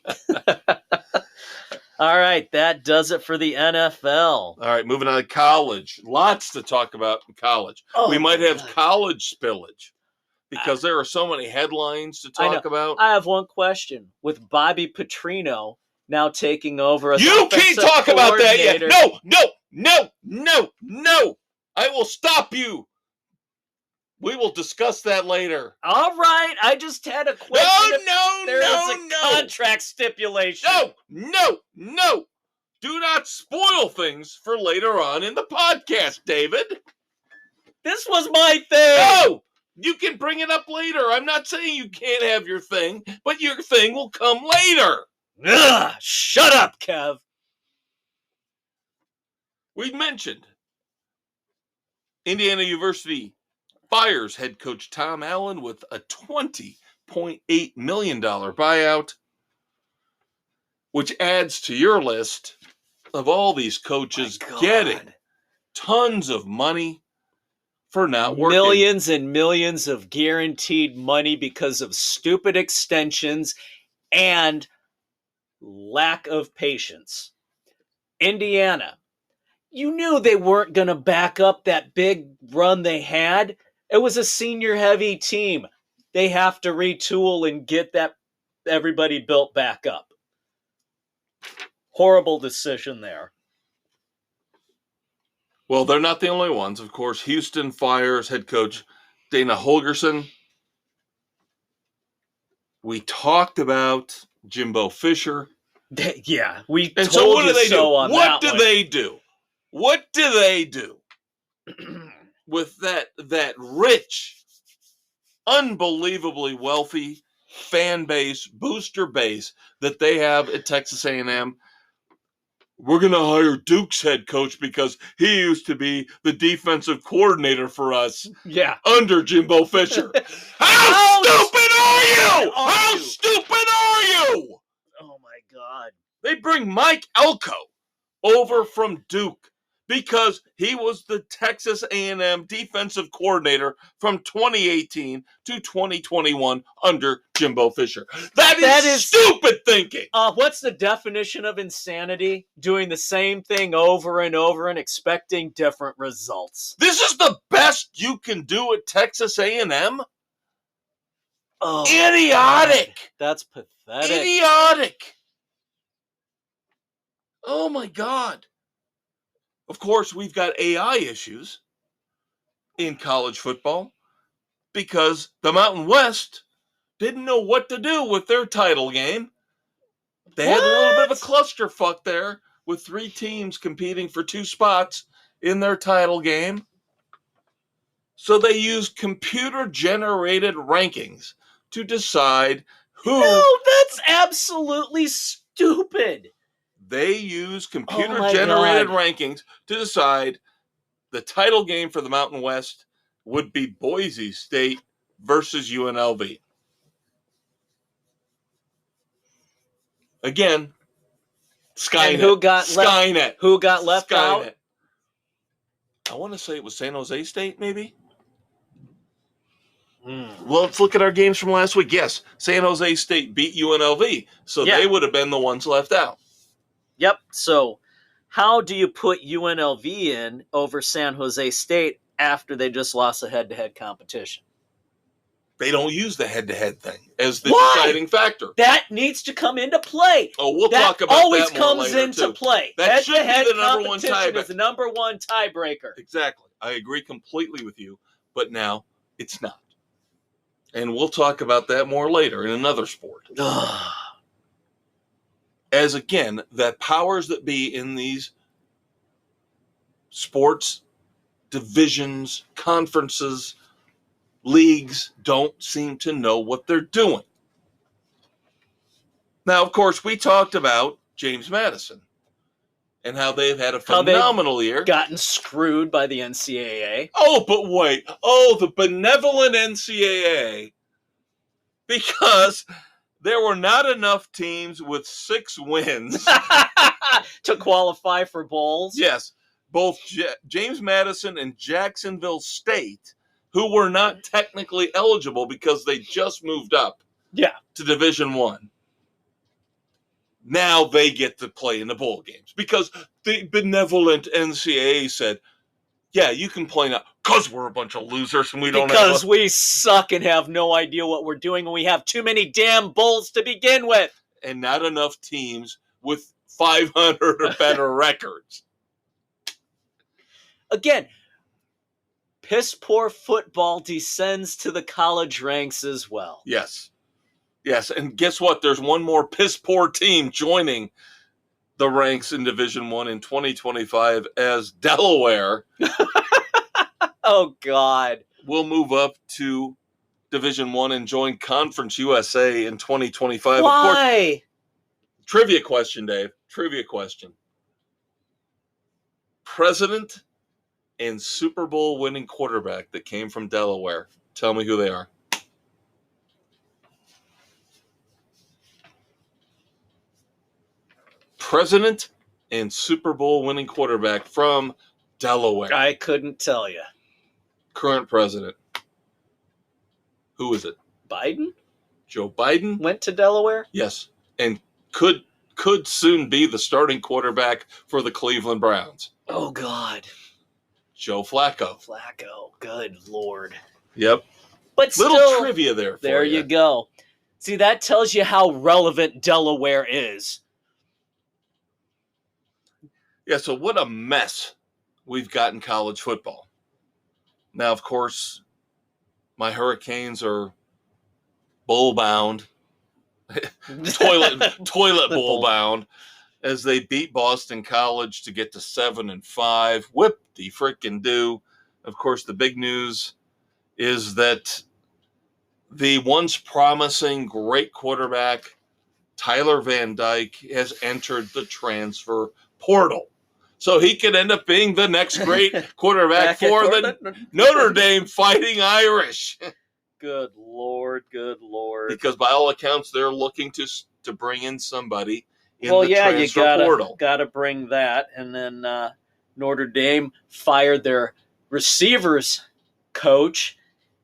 All right, that does it for the NFL. All right, moving on to college. Lots to talk about in college. We might have college spillage because there are so many headlines to talk about. I have one question. With Bobby Petrino now taking over as You can't talk about that yet. No. I will stop you. We will discuss that later. All right, I just had a question. There is a contract stipulation. No. Do not spoil things for later on in the podcast, David. This was my thing. No! You can bring it up later. I'm not saying you can't have your thing, but your thing will come later. Ugh, shut up, Kev. We mentioned Indiana University fires head coach Tom Allen with a $20.8 million buyout, which adds to your list of all these coaches getting tons of money for not working. Millions and millions of guaranteed money because of stupid extensions and lack of patience. Indiana, you knew they weren't going to back up that big run they had. It was a senior-heavy team. They have to retool and get that everybody built back up. Horrible decision there. Well, they're not the only ones. Of course, Houston fires head coach Dana Holgerson. We talked about Jimbo Fisher. Yeah, we and told so what you do they so do? on What that do one. they do? What do they do with that rich, unbelievably wealthy fan base, booster base that they have at Texas A&M? We're going to hire Duke's head coach because he used to be the defensive coordinator for us. Yeah. Under Jimbo Fisher. How stupid are you? How stupid are you? Oh my God. They bring Mike Elko over from Duke because he was the Texas A&M defensive coordinator from 2018 to 2021 under Jimbo Fisher. That is stupid thinking. What's the definition of insanity? Doing the same thing over and over and expecting different results. This is the best you can do at Texas A&M? Oh, idiotic. God. That's pathetic. Idiotic. Oh my God. Of course, we've got AI issues in college football because the Mountain West didn't know what to do with their title game. They had a little bit of a clusterfuck there with 3 teams competing for 2 spots in their title game. So they used computer-generated rankings to decide who... No, that's absolutely stupid. They use computer-generated rankings to decide the title game for the Mountain West would be Boise State versus UNLV. Again, Skynet. And who got Skynet. Who got left out? I want to say it was San Jose State, maybe? Mm. Well, let's look at our games from last week. Yes, San Jose State beat UNLV, so they would have been the ones left out. Yep. So how do you put UNLV in over San Jose State after they just lost a head-to-head competition? They don't use the head-to-head thing as the deciding factor. That needs to come into play. Oh, we'll talk about that more later, That always comes into play. That should be the number one tiebreaker. Is the number one tiebreaker. Exactly. I agree completely with you, but now it's not. And we'll talk about that more later in another sport. As again, the powers that be in these sports divisions, conferences, leagues don't seem to know what they're doing. Now, of course, we talked about James Madison and how they've had a phenomenal year. Gotten screwed by the NCAA. Oh, but wait. Oh, the benevolent NCAA. Because There were not enough teams with 6 wins. To qualify for bowls. Yes, both James Madison and Jacksonville State, who were not technically eligible because they just moved up to Division I. Now they get to play in the bowl games because the benevolent NCAA said, yeah, you can play now because we're a bunch of losers and we don't have Because we suck and have no idea what we're doing and we have too many damn bowls to begin with. And not enough teams with 500 or better records. Again, piss poor football descends to the college ranks as well. Yes. Yes, and guess what? There's one more piss poor team joining the ranks in Division I in 2025 as Delaware. Oh, God. Will move up to Division I and join Conference USA in 2025. Why? Of course, trivia question, Dave. Trivia question. President and Super Bowl winning quarterback that came from Delaware. Tell me who they are. President and Super Bowl winning quarterback from Delaware. I couldn't tell you. Current president. Who is it? Biden? Joe Biden? Went to Delaware? Yes. And could soon be the starting quarterback for the Cleveland Browns. Oh, God. Joe Flacco. Flacco. Good Lord. Yep. But still, little trivia there for you go. See, that tells you how relevant Delaware is. Yeah, so what a mess we've got in college football. Now, of course, my Hurricanes are bowl-bound, toilet bowl-bound, as they beat Boston College to get to 7-5. Whip-de-frickin-do. Of course, the big news is that the once promising great quarterback, Tyler Van Dyke, has entered the transfer portal. So he could end up being the next great quarterback for the Notre Dame Fighting Irish. Good Lord, good Lord. Because by all accounts, they're looking to bring in somebody in the transfer portal. You gotta bring that. And then Notre Dame fired their receivers coach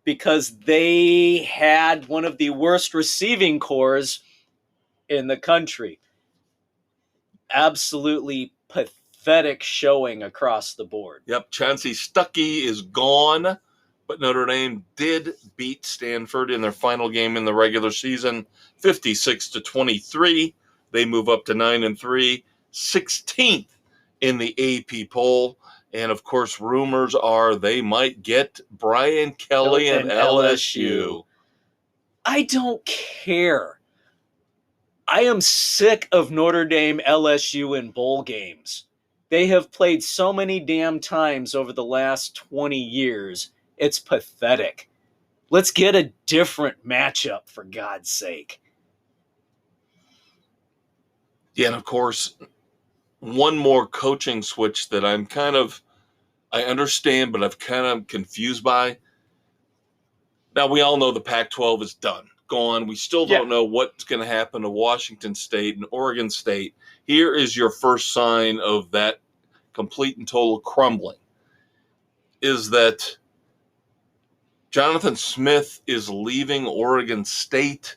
because they had one of the worst receiving corps in the country. Absolutely pathetic showing across the board. Yep, Chauncey Stuckey is gone, but Notre Dame did beat Stanford in their final game in the regular season, 56-23. They move up to 9-3, 16th in the AP poll. And, of course, rumors are they might get Brian Kelly and LSU. I don't care. I am sick of Notre Dame LSU in bowl games. They have played so many damn times over the last 20 years. It's pathetic. Let's get a different matchup, for God's sake. Yeah, and, of course, one more coaching switch that I understand, but I'm kind of confused by. Now, we all know the Pac-12 is done, gone. We still don't know what's going to happen to Washington State and Oregon State. Here is your first sign of that complete and total crumbling, is that Jonathan Smith is leaving Oregon State,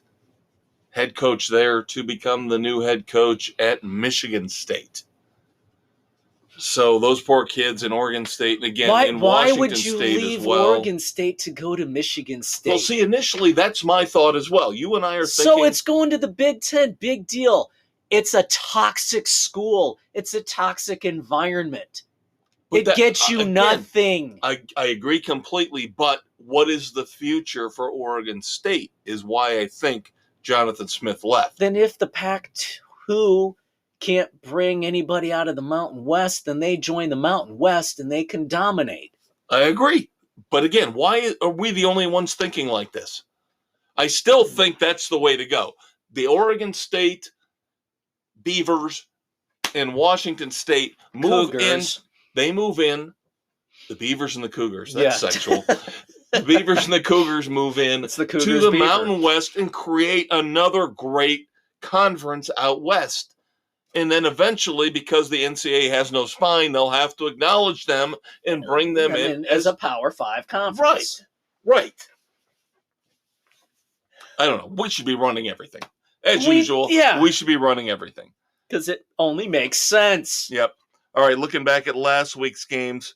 head coach there, to become the new head coach at Michigan State. So those poor kids in Oregon State, and again, in Washington State as well. Oregon State to go to Michigan State? Well, see, initially, that's my thought as well. You and I are thinking... So it's going to the Big Ten. Big deal. It's a toxic school. It's a toxic environment. It gets you nothing. I agree completely, but what is the future for Oregon State is why I think Jonathan Smith left. Then if the Pac-2 can't bring anybody out of the Mountain West, then they join the Mountain West and they can dominate. I agree. But again, why are we the only ones thinking like this? I still think that's the way to go. The Oregon State Beavers and Washington State move Cougars. in. They move in. The Beavers and the Cougars. That's sexual. The Beavers and the Cougars move in It's the to Cougars the Beaver. Mountain West and create another great conference out west. And then eventually, because the NCAA has no spine, they'll have to acknowledge them and bring them in as a Power 5 conference. Right. I don't know. We should be running everything. As usual, we should be running everything. Because it only makes sense. Yep. All right, looking back at last week's games,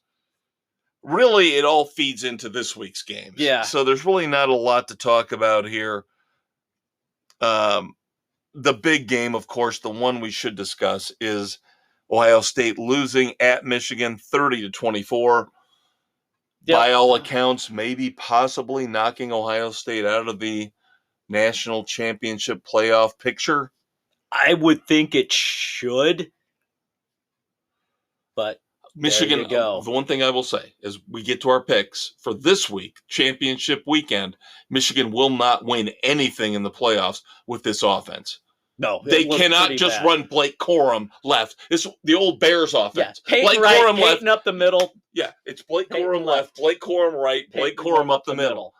really it all feeds into this week's games. Yeah. So there's really not a lot to talk about here. The big game, of course, the one we should discuss is Ohio State losing at Michigan 30-24. Yep. By all accounts, maybe possibly knocking Ohio State out of the national championship playoff picture. I would think it should, but Michigan, there you go. The one thing I will say is we get to our picks for this week, championship weekend, Michigan will not win anything in the playoffs with this offense. No, they cannot just run Blake Corum left. It's the old Bears offense. Yeah, Blake right, Corum left up the middle. Yeah, it's Blake Corum left, Blake Corum right, Blake Corum up the middle.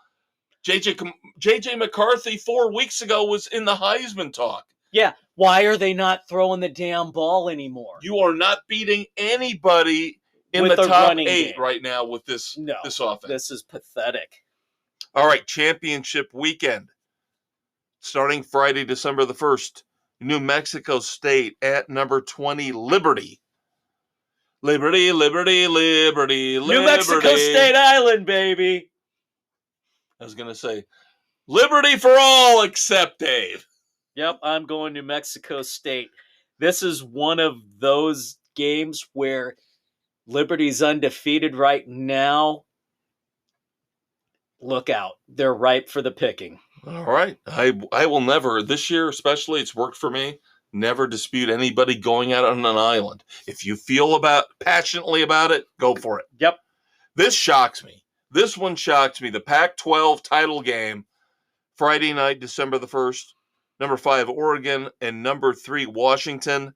JJ McCarthy 4 weeks ago was in the Heisman talk. Yeah, why are they not throwing the damn ball anymore? You are not beating anybody in the top 8 game right now with this offense. This is pathetic. All right, championship weekend. Starting Friday, December the 1st, New Mexico State at number 20, Liberty. Liberty. New Mexico State Island, baby. I was going to say, liberty for all except Dave. Yep, I'm going New Mexico State. This is one of those games where Liberty's undefeated right now. Look out. They're ripe for the picking. All right. I will never, this year especially, it's worked for me, never dispute anybody going out on an island. If you feel passionately about it, go for it. Yep. This shocks me. This one shocks me. The Pac-12 title game, Friday night, December the 1st. Number 5, Oregon, and number 3, Washington.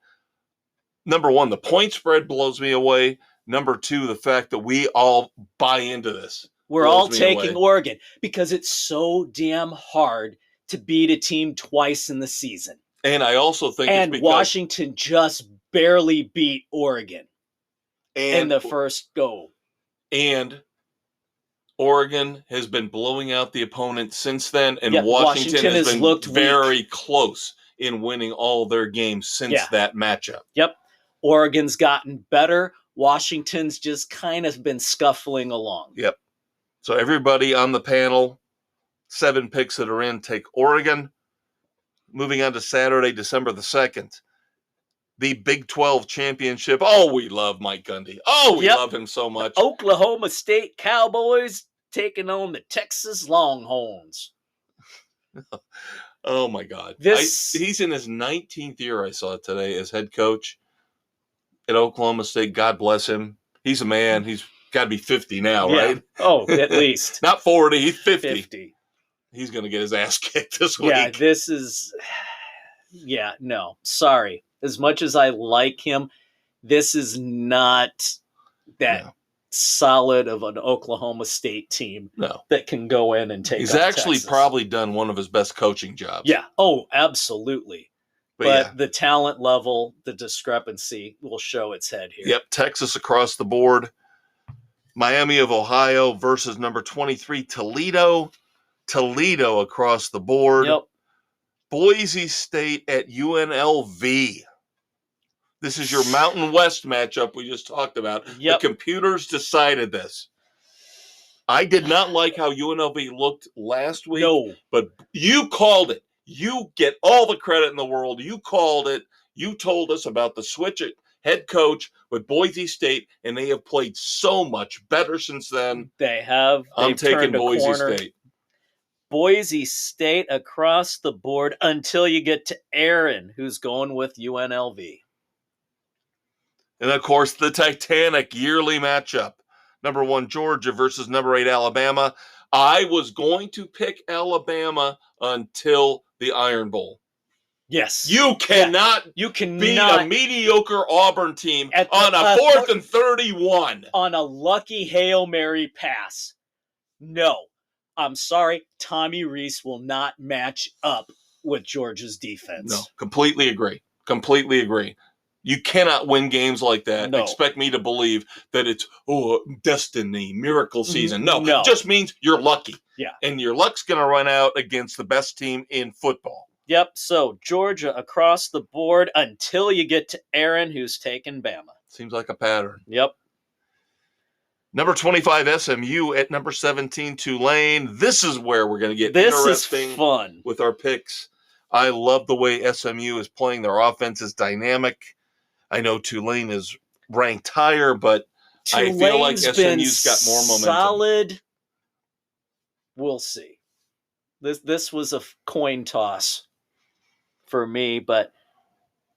Number 1, the point spread blows me away. Number 2, the fact that we all buy into this. We're all taking Oregon because it's so damn hard to beat a team twice in the season. And I also think it's because Washington just barely beat Oregon in the first go. And Oregon has been blowing out the opponent since then, and Washington has been looked very close in winning all their games since that matchup. Yep. Oregon's gotten better. Washington's just kind of been scuffling along. Yep. So everybody on the panel, 7 picks that are in, take Oregon. Moving on to Saturday, December the 2nd, the Big 12 championship. Oh, we love Mike Gundy. Oh, we love him so much. Oklahoma State Cowboys taking on the Texas Longhorns. Oh, my God. He's in his 19th year, I saw today, as head coach at Oklahoma State. God bless him. He's a man. He's got to be 50 now, right? Oh, at least. Not 40. He's 50. He's going to get his ass kicked this week. Yeah, this is... Yeah, no. Sorry. As much as I like him, this is not that solid of an Oklahoma State team that can go in and take He's actually probably done one of his best coaching jobs. Yeah. Oh, absolutely. But the talent level, the discrepancy will show its head here. Yep, Texas across the board. Miami of Ohio versus number 23, Toledo. Toledo across the board. Yep. Boise State at UNLV. This is your Mountain West matchup we just talked about. Yep. The computers decided this. I did not like how UNLV looked last week. No. But you called it. You get all the credit in the world. You called it. You told us about the switch at head coach with Boise State, and they have played so much better since then. They have. I'm taking Boise State. Boise State across the board until you get to Aaron, who's going with UNLV. And, of course, the Titanic yearly matchup. Number 1, Georgia versus number 8, Alabama. I was going to pick Alabama until the Iron Bowl. Yes. You cannot beat a mediocre Auburn team on a 4th and 31. On a lucky Hail Mary pass. No. I'm sorry, Tommy Reese will not match up with Georgia's defense. No, completely agree. Completely agree. You cannot win games like that. No. Expect me to believe that it's destiny, miracle season. No, No. it just means you're lucky. Yeah. And your luck's going to run out against the best team in football. Yep, so Georgia across the board until you get to Aaron, who's taking Bama. Seems like a pattern. Yep. Number 25, SMU at number 17, Tulane. This is where we're going to get interesting is fun. with our picks. I love the way SMU is playing. Their offense is dynamic. I know Tulane is ranked higher, but I feel like SMU's got more momentum. Solid. We'll see. This was a coin toss for me, but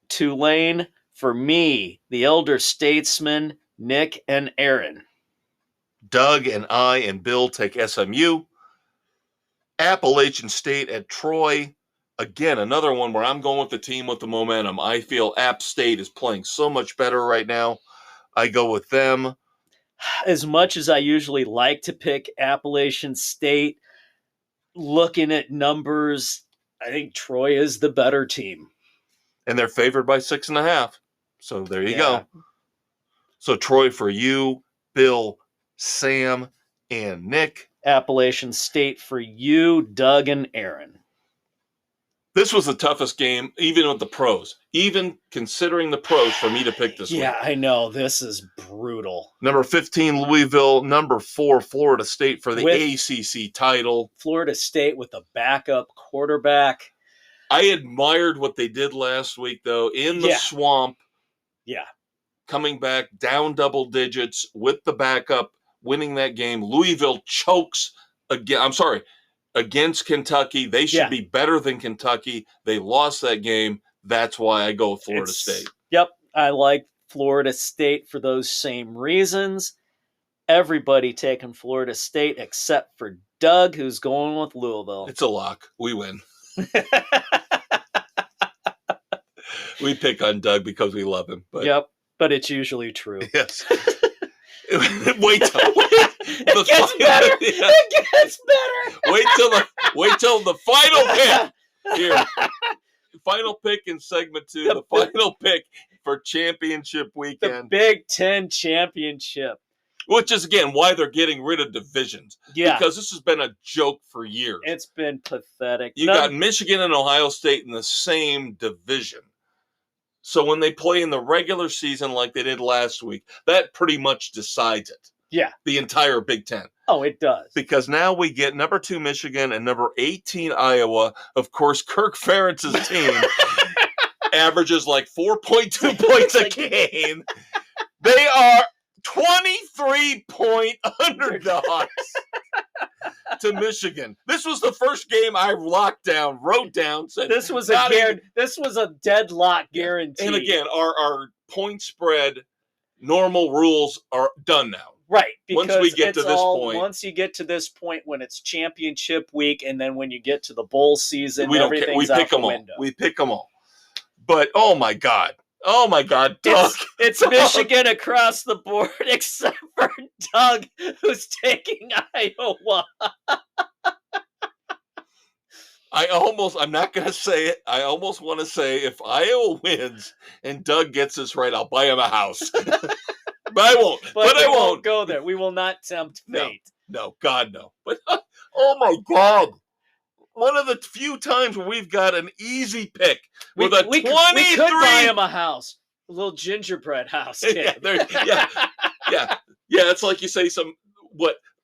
Tulane, for me, the elder statesmen, Nick and Aaron. Doug and I and Bill take SMU. Appalachian State at Troy. Again, another one where I'm going with the team with the momentum. I feel App State is playing so much better right now. I go with them. As much as I usually like to pick Appalachian State, looking at numbers, I think Troy is the better team. And they're favored by 6.5. So there you go. So Troy for you, Bill, Sam, and Nick. Appalachian State for you, Doug and Aaron. This was the toughest game, even with the pros. Even considering the pros for me to pick this one. Yeah, I know. This is brutal. Number 15, Louisville. Number 4, Florida State for the ACC title. Florida State with a backup quarterback. I admired what they did last week, though, in the swamp. Yeah. Coming back down double digits with the backup, winning that game. Louisville chokes against Kentucky. They should be better than Kentucky. They lost that game. That's why I go with Florida State. Yep. I like Florida State for those same reasons. Everybody taking Florida State except for Doug, who's going with Louisville. It's a lock. We win. We pick on Doug because we love him. But. Yep. But it's usually true. Yes. Wait till it gets better. Yeah. It gets better. Wait till the final pick. Here. Final pick in segment 2. The final pick for championship weekend. The Big Ten championship. Which is, again, why they're getting rid of divisions. Yeah. Because this has been a joke for years. It's been pathetic. You got Michigan and Ohio State in the same division. So when they play in the regular season like they did last week, that pretty much decides it. Yeah. The entire Big Ten. Oh, it does. Because now we get number 2 Michigan and number 18 Iowa. Of course, Kirk Ferentz's team averages like 4.2 points a game. They are 23-point underdogs to Michigan. This was the first game I wrote down. Said this was a deadlock guarantee. And again, our point spread normal rules are done now. Right. Because once we get to this point. Once you get to this point when it's championship week and then when you get to the bowl season, everything's out the window. We pick them all. But oh my God, Doug. It's Doug. Michigan across the board, except for Doug, who's taking Iowa. I'm not going to say it. I almost want to say if Iowa wins and Doug gets this right, I'll buy him a house. But I won't. But I won't go there. We will not tempt fate. No, God, no. But oh my God. One of the few times where we've got an easy pick with a 23. We could buy him a house, a little gingerbread house. Yeah. It's like you say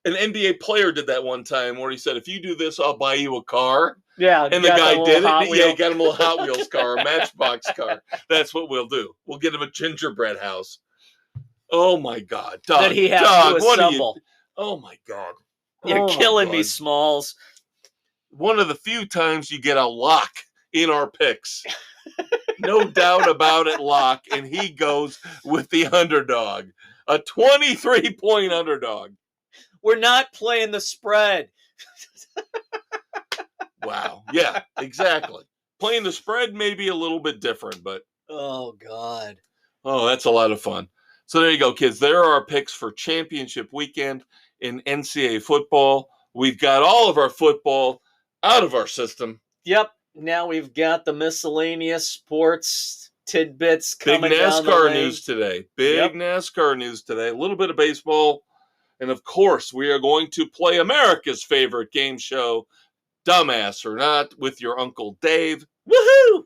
an NBA player did that one time where he said, "If you do this, I'll buy you a car." Yeah, and the guy did it. Yeah, he got him a little Hot Wheels car, a Matchbox car. That's what we'll do. We'll get him a gingerbread house. Oh my God, Doug! That he has to assemble. Oh my God! You're killing me, Smalls. One of the few times you get a lock in our picks. No doubt about it, lock. And he goes with the underdog. A 23-point underdog. We're not playing the spread. Wow. Yeah, exactly. Playing the spread may be a little bit different, but... Oh, God. Oh, that's a lot of fun. So there you go, kids. There are our picks for championship weekend in NCAA football. We've got all of our football out of our system. Yep. Now we've got the miscellaneous sports tidbits Big coming down the NASCAR lane. news today. Big Yep. NASCAR news today. A little bit of baseball. And of course, we are going to play America's favorite game show, Dumbass or Not, with your Uncle Dave. Woohoo!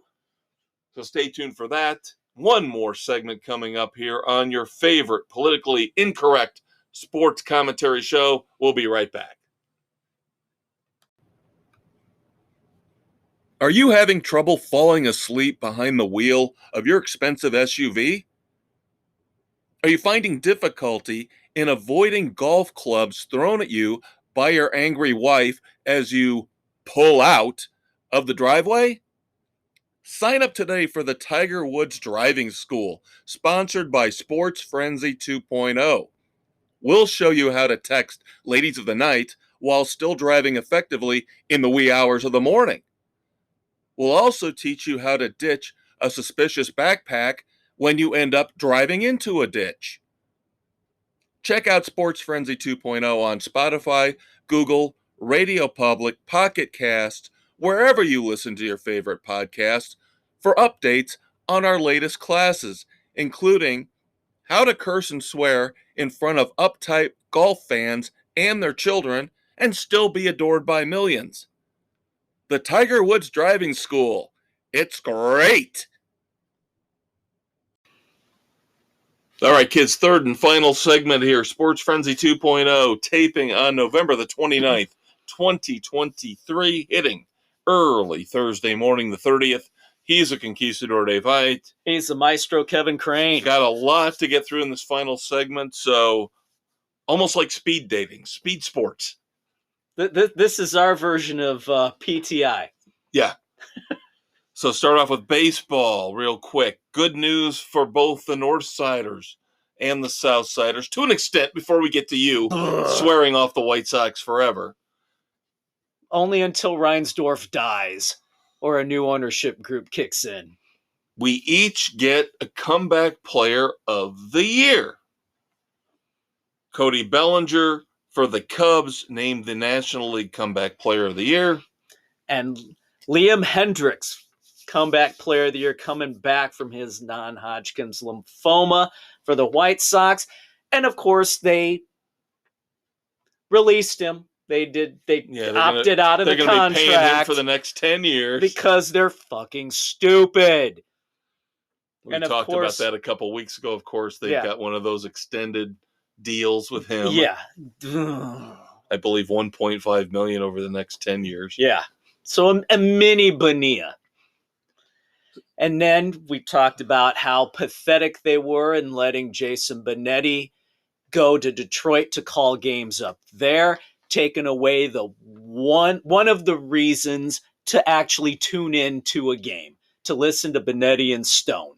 So stay tuned for that. One more segment coming up here on your favorite politically incorrect sports commentary show. We'll be right back. Are you having trouble falling asleep behind the wheel of your expensive SUV? Are you finding difficulty in avoiding golf clubs thrown at you by your angry wife as you pull out of the driveway? Sign up today for the Tiger Woods Driving School, sponsored by Sports Frenzy 2.0. We'll show you how to text ladies of the night while still driving effectively in the wee hours of the morning. We'll also teach you how to ditch a suspicious backpack when you end up driving into a ditch. Check out Sports Frenzy 2.0 on Spotify, Google, Radio Public, Pocket Cast, wherever you listen to your favorite podcasts, for updates on our latest classes, including how to curse and swear in front of uptight golf fans and their children and still be adored by millions. The Tiger Woods Driving School. It's great. All right, kids, third and final segment here. Sports Frenzy 2.0, taping on November the 29th, 2023, hitting early Thursday morning, the 30th. He's a conquistador, Dave Height. He's the maestro, Kevin Crane. Got a lot to get through in this final segment, so almost like speed dating, speed sports. This is our version of PTI. Yeah. So start off with baseball real quick. Good news for both the North Siders and the South Siders, to an extent, before we get to you swearing off the White Sox forever. Only until Reinsdorf dies or a new ownership group kicks in. We each get a comeback player of the year. Cody Bellinger for the Cubs, named the National League Comeback Player of the Year. And Liam Hendricks, Comeback Player of the Year, coming back from his non-Hodgkin's lymphoma for the White Sox. And of course, they released him. They opted out of the contract. They're going to be paying him for the next 10 years. Because they're fucking stupid. We talked about that a couple weeks ago. Of course, they've got one of those extended deals with him. Yeah. I believe $1.5 million over the next 10 years. Yeah. So a mini Bonilla. And then we talked about how pathetic they were in letting Jason Benetti go to Detroit to call games up there, taking away the one of the reasons to actually tune in to a game, to listen to Benetti and Stone,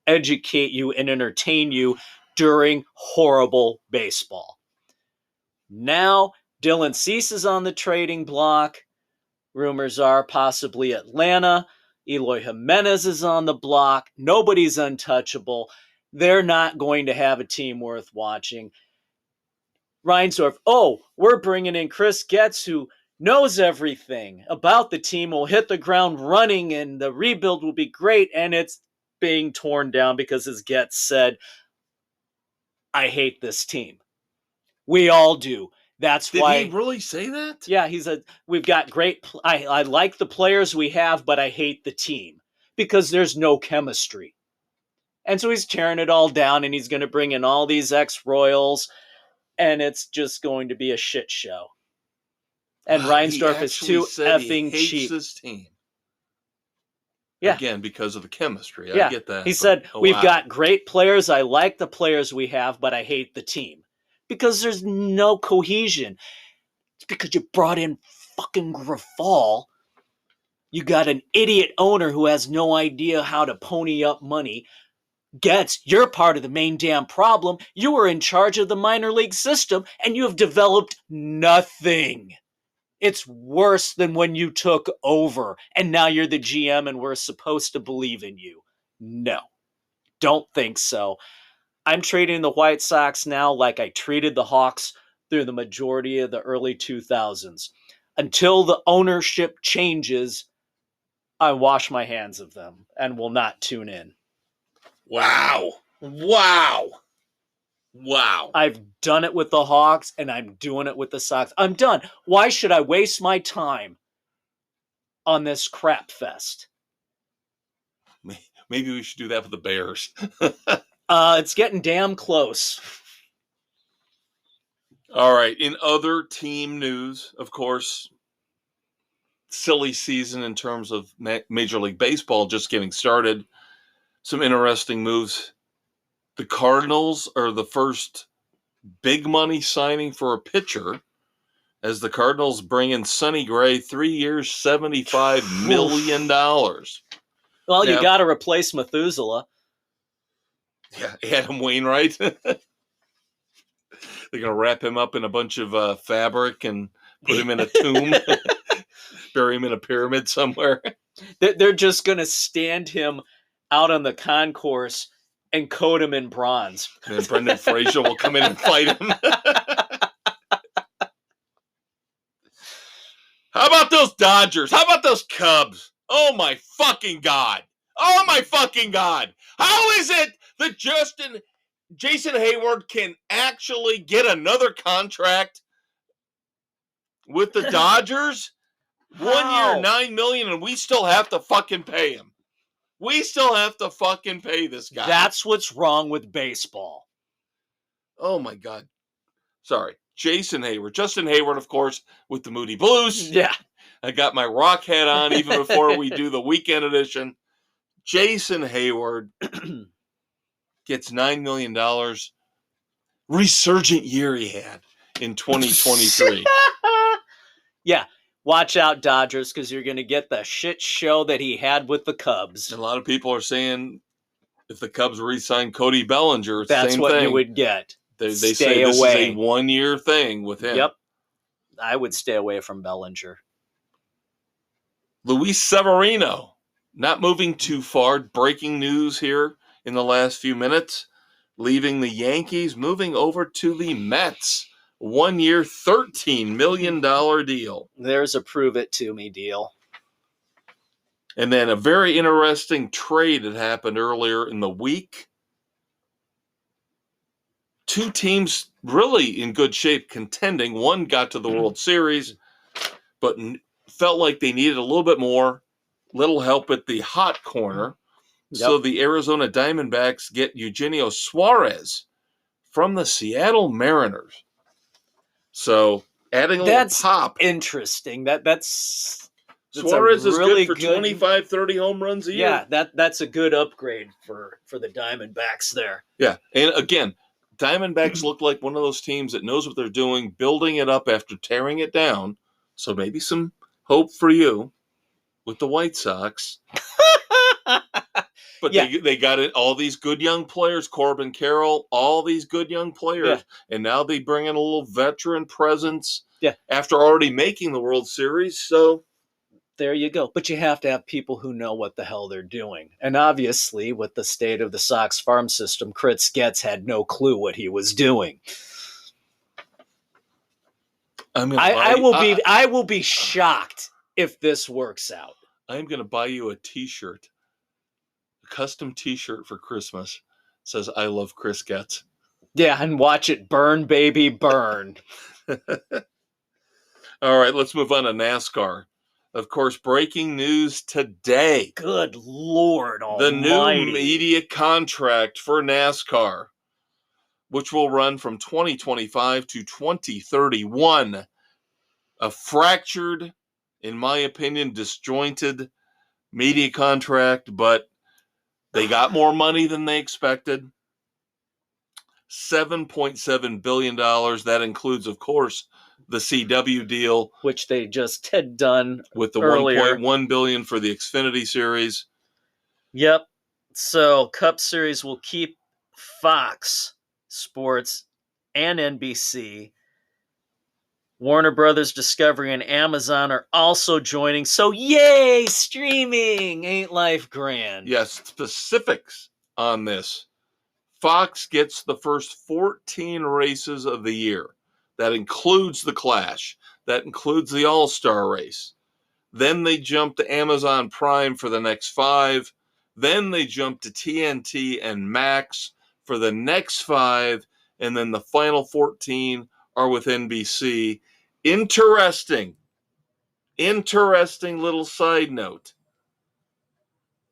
educate you and entertain you during horrible baseball. Now, Dylan Cease is on the trading block. Rumors are possibly Atlanta. Eloy Jimenez is on the block. Nobody's untouchable. They're not going to have a team worth watching. Reinsdorf, we're bringing in Chris Getz, who knows everything about the team, will hit the ground running, and the rebuild will be great, and it's being torn down because, as Getz said, I hate this team. We all do. That's why. Did he really say that? Yeah, we've got great. I like the players we have, but I hate the team because there's no chemistry. And so he's tearing it all down, and he's going to bring in all these ex-Royals, and it's just going to be a shit show. And Reinsdorf is too effing cheap. This team. Yeah. Again, because of the chemistry. Yeah. I get that. He said, we've got great players. I like the players we have, but I hate the team. Because there's no cohesion. It's because you brought in fucking Grafal. You got an idiot owner who has no idea how to pony up money. Getz, you're part of the main damn problem. You were in charge of the minor league system, and you have developed nothing. It's worse than when you took over, and now you're the GM, and we're supposed to believe in you. No, don't think so. I'm treating the White Sox now like I treated the Hawks through the majority of the early 2000s. Until the ownership changes, I wash my hands of them and will not tune in. Wow. Wow. Wow. I've done it with the Hawks, and I'm doing it with the Sox. I'm done. Why should I waste my time on this crap fest? Maybe we should do that with the Bears. It's getting damn close. All right. In other team news, of course, silly season in terms of Major League Baseball just getting started. Some interesting moves. The Cardinals are the first big money signing for a pitcher, as the Cardinals bring in Sonny Gray, 3 years, $75 million. Well, you got to replace Methuselah. Yeah, Adam Wainwright. They're going to wrap him up in a bunch of fabric and put him in a tomb, bury him in a pyramid somewhere. They're just going to stand him out on the concourse and coat him in bronze. And then Brendan Fraser will come in and fight him. How about those Dodgers? How about those Cubs? Oh, my fucking God. Oh, my fucking God. How is it that Jason Hayward can actually get another contract with the Dodgers? 1 year, $9 million, and we still have to fucking pay him. We still have to fucking pay this guy. That's what's wrong with baseball. Oh, my God. Sorry. Jason Hayward. Justin Hayward, of course, with the Moody Blues. Yeah. I got my rock hat on even before we do the weekend edition. Jason Hayward gets $9 million. Resurgent year he had in 2023. Yeah. Watch out, Dodgers, because you're going to get the shit show that he had with the Cubs. And a lot of people are saying if the Cubs re-sign Cody Bellinger, it's that's the same what thing. You would get. They say this away. is a 1 year thing with him. Yep. I would stay away from Bellinger. Luis Severino, not moving too far. Breaking news here in the last few minutes. Leaving the Yankees, moving over to the Mets. 1 year, $13 million deal. There's a prove it to me deal. And then a very interesting trade that happened earlier in the week. Two teams really in good shape contending. One got to the World Series, but felt like they needed a little bit more, little help at the hot corner. Yep. So the Arizona Diamondbacks get Eugenio Suarez from the Seattle Mariners. So adding a little pop. Interesting. That's Suarez is really good for 25, 30 home runs a year. Yeah, that's a good upgrade for the Diamondbacks there. Yeah, and again, Diamondbacks look like one of those teams that knows what they're doing, building it up after tearing it down. So maybe some hope for you with the White Sox. But yeah. they got it, all these good young players, Corbin Carroll, all these good young players. Yeah. And now they bring in a little veteran presence after already making the World Series. So there you go. But you have to have people who know what the hell they're doing. And obviously, with the state of the Sox farm system, Kritz Getz had no clue what he was doing. I will be shocked if this works out. I'm going to buy you a T-shirt, a custom T-shirt for Christmas. It says, I love Chris Getz. Yeah, and watch it burn, baby, burn. All right, let's move on to NASCAR. Of course, breaking news today. Good Lord Almighty. The new media contract for NASCAR, which will run from 2025 to 2031. A fractured, in my opinion, disjointed media contract, but they got more money than they expected. $7.7 billion. That includes, of course, the CW deal, which they just had done with the earlier. $1.1 billion for the Xfinity Series. Yep. So Cup Series will keep Fox Sports and NBC. Warner Brothers Discovery and Amazon are also joining. So yay, streaming! Ain't life grand? Yes, specifics on this. Fox gets the first 14 races of the year. That includes the Clash. That includes the All-Star race. Then they jump to Amazon Prime for the next 5. Then they jump to TNT and Max for the next 5. And then the final 14 are with NBC. Interesting little side note.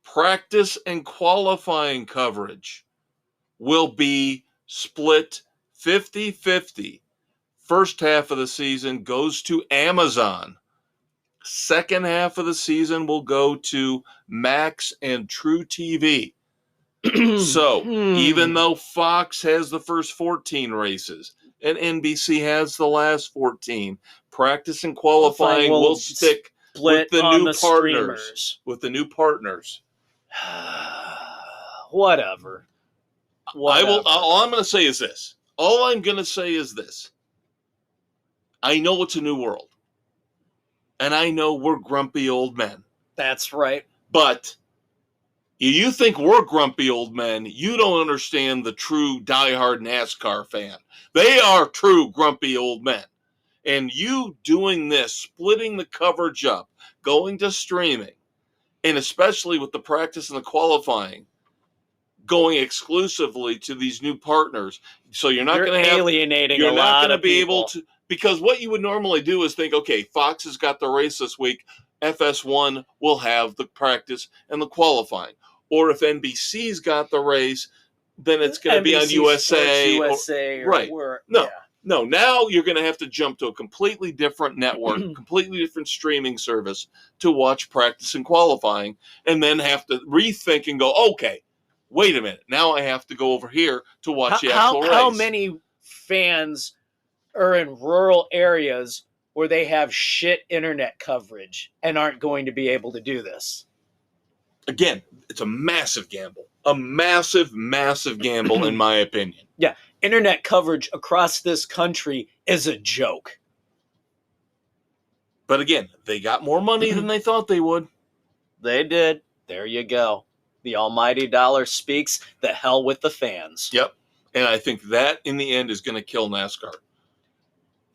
Practice and qualifying coverage will be split 50-50. First half of the season goes to Amazon. Second half of the season will go to Max and True TV. So, even though Fox has the first 14 races and NBC has the last 14, practice and qualifying will stick with the new partners. With the new partners. Whatever. All I'm going to say is this. I know it's a new world. And I know we're grumpy old men. That's right. But you think we're grumpy old men, you don't understand the true diehard NASCAR fan. They are true grumpy old men. And you doing this, splitting the coverage up, going to streaming, and especially with the practice and the qualifying, going exclusively to these new partners. So you're not going to have alienating a lot of people. Because what you would normally do is think, okay, Fox has got the race this week. FS1 will have the practice and the qualifying. Or if NBC's got the race, then it's going to be on USA. Right. No, now you're going to have to jump to a completely different network, completely different streaming service to watch practice and qualifying, and then have to rethink and go, okay, wait a minute. Now I have to go over here to watch the actual race. How many fans are in rural areas where they have shit internet coverage and aren't going to be able to do this? Again, it's a massive gamble. A massive, massive gamble, in my opinion. Yeah. Internet coverage across this country is a joke. But again, they got more money than they thought they would. They did. There you go. The almighty dollar speaks. The hell with the fans. Yep. And I think that, in the end, is going to kill NASCAR.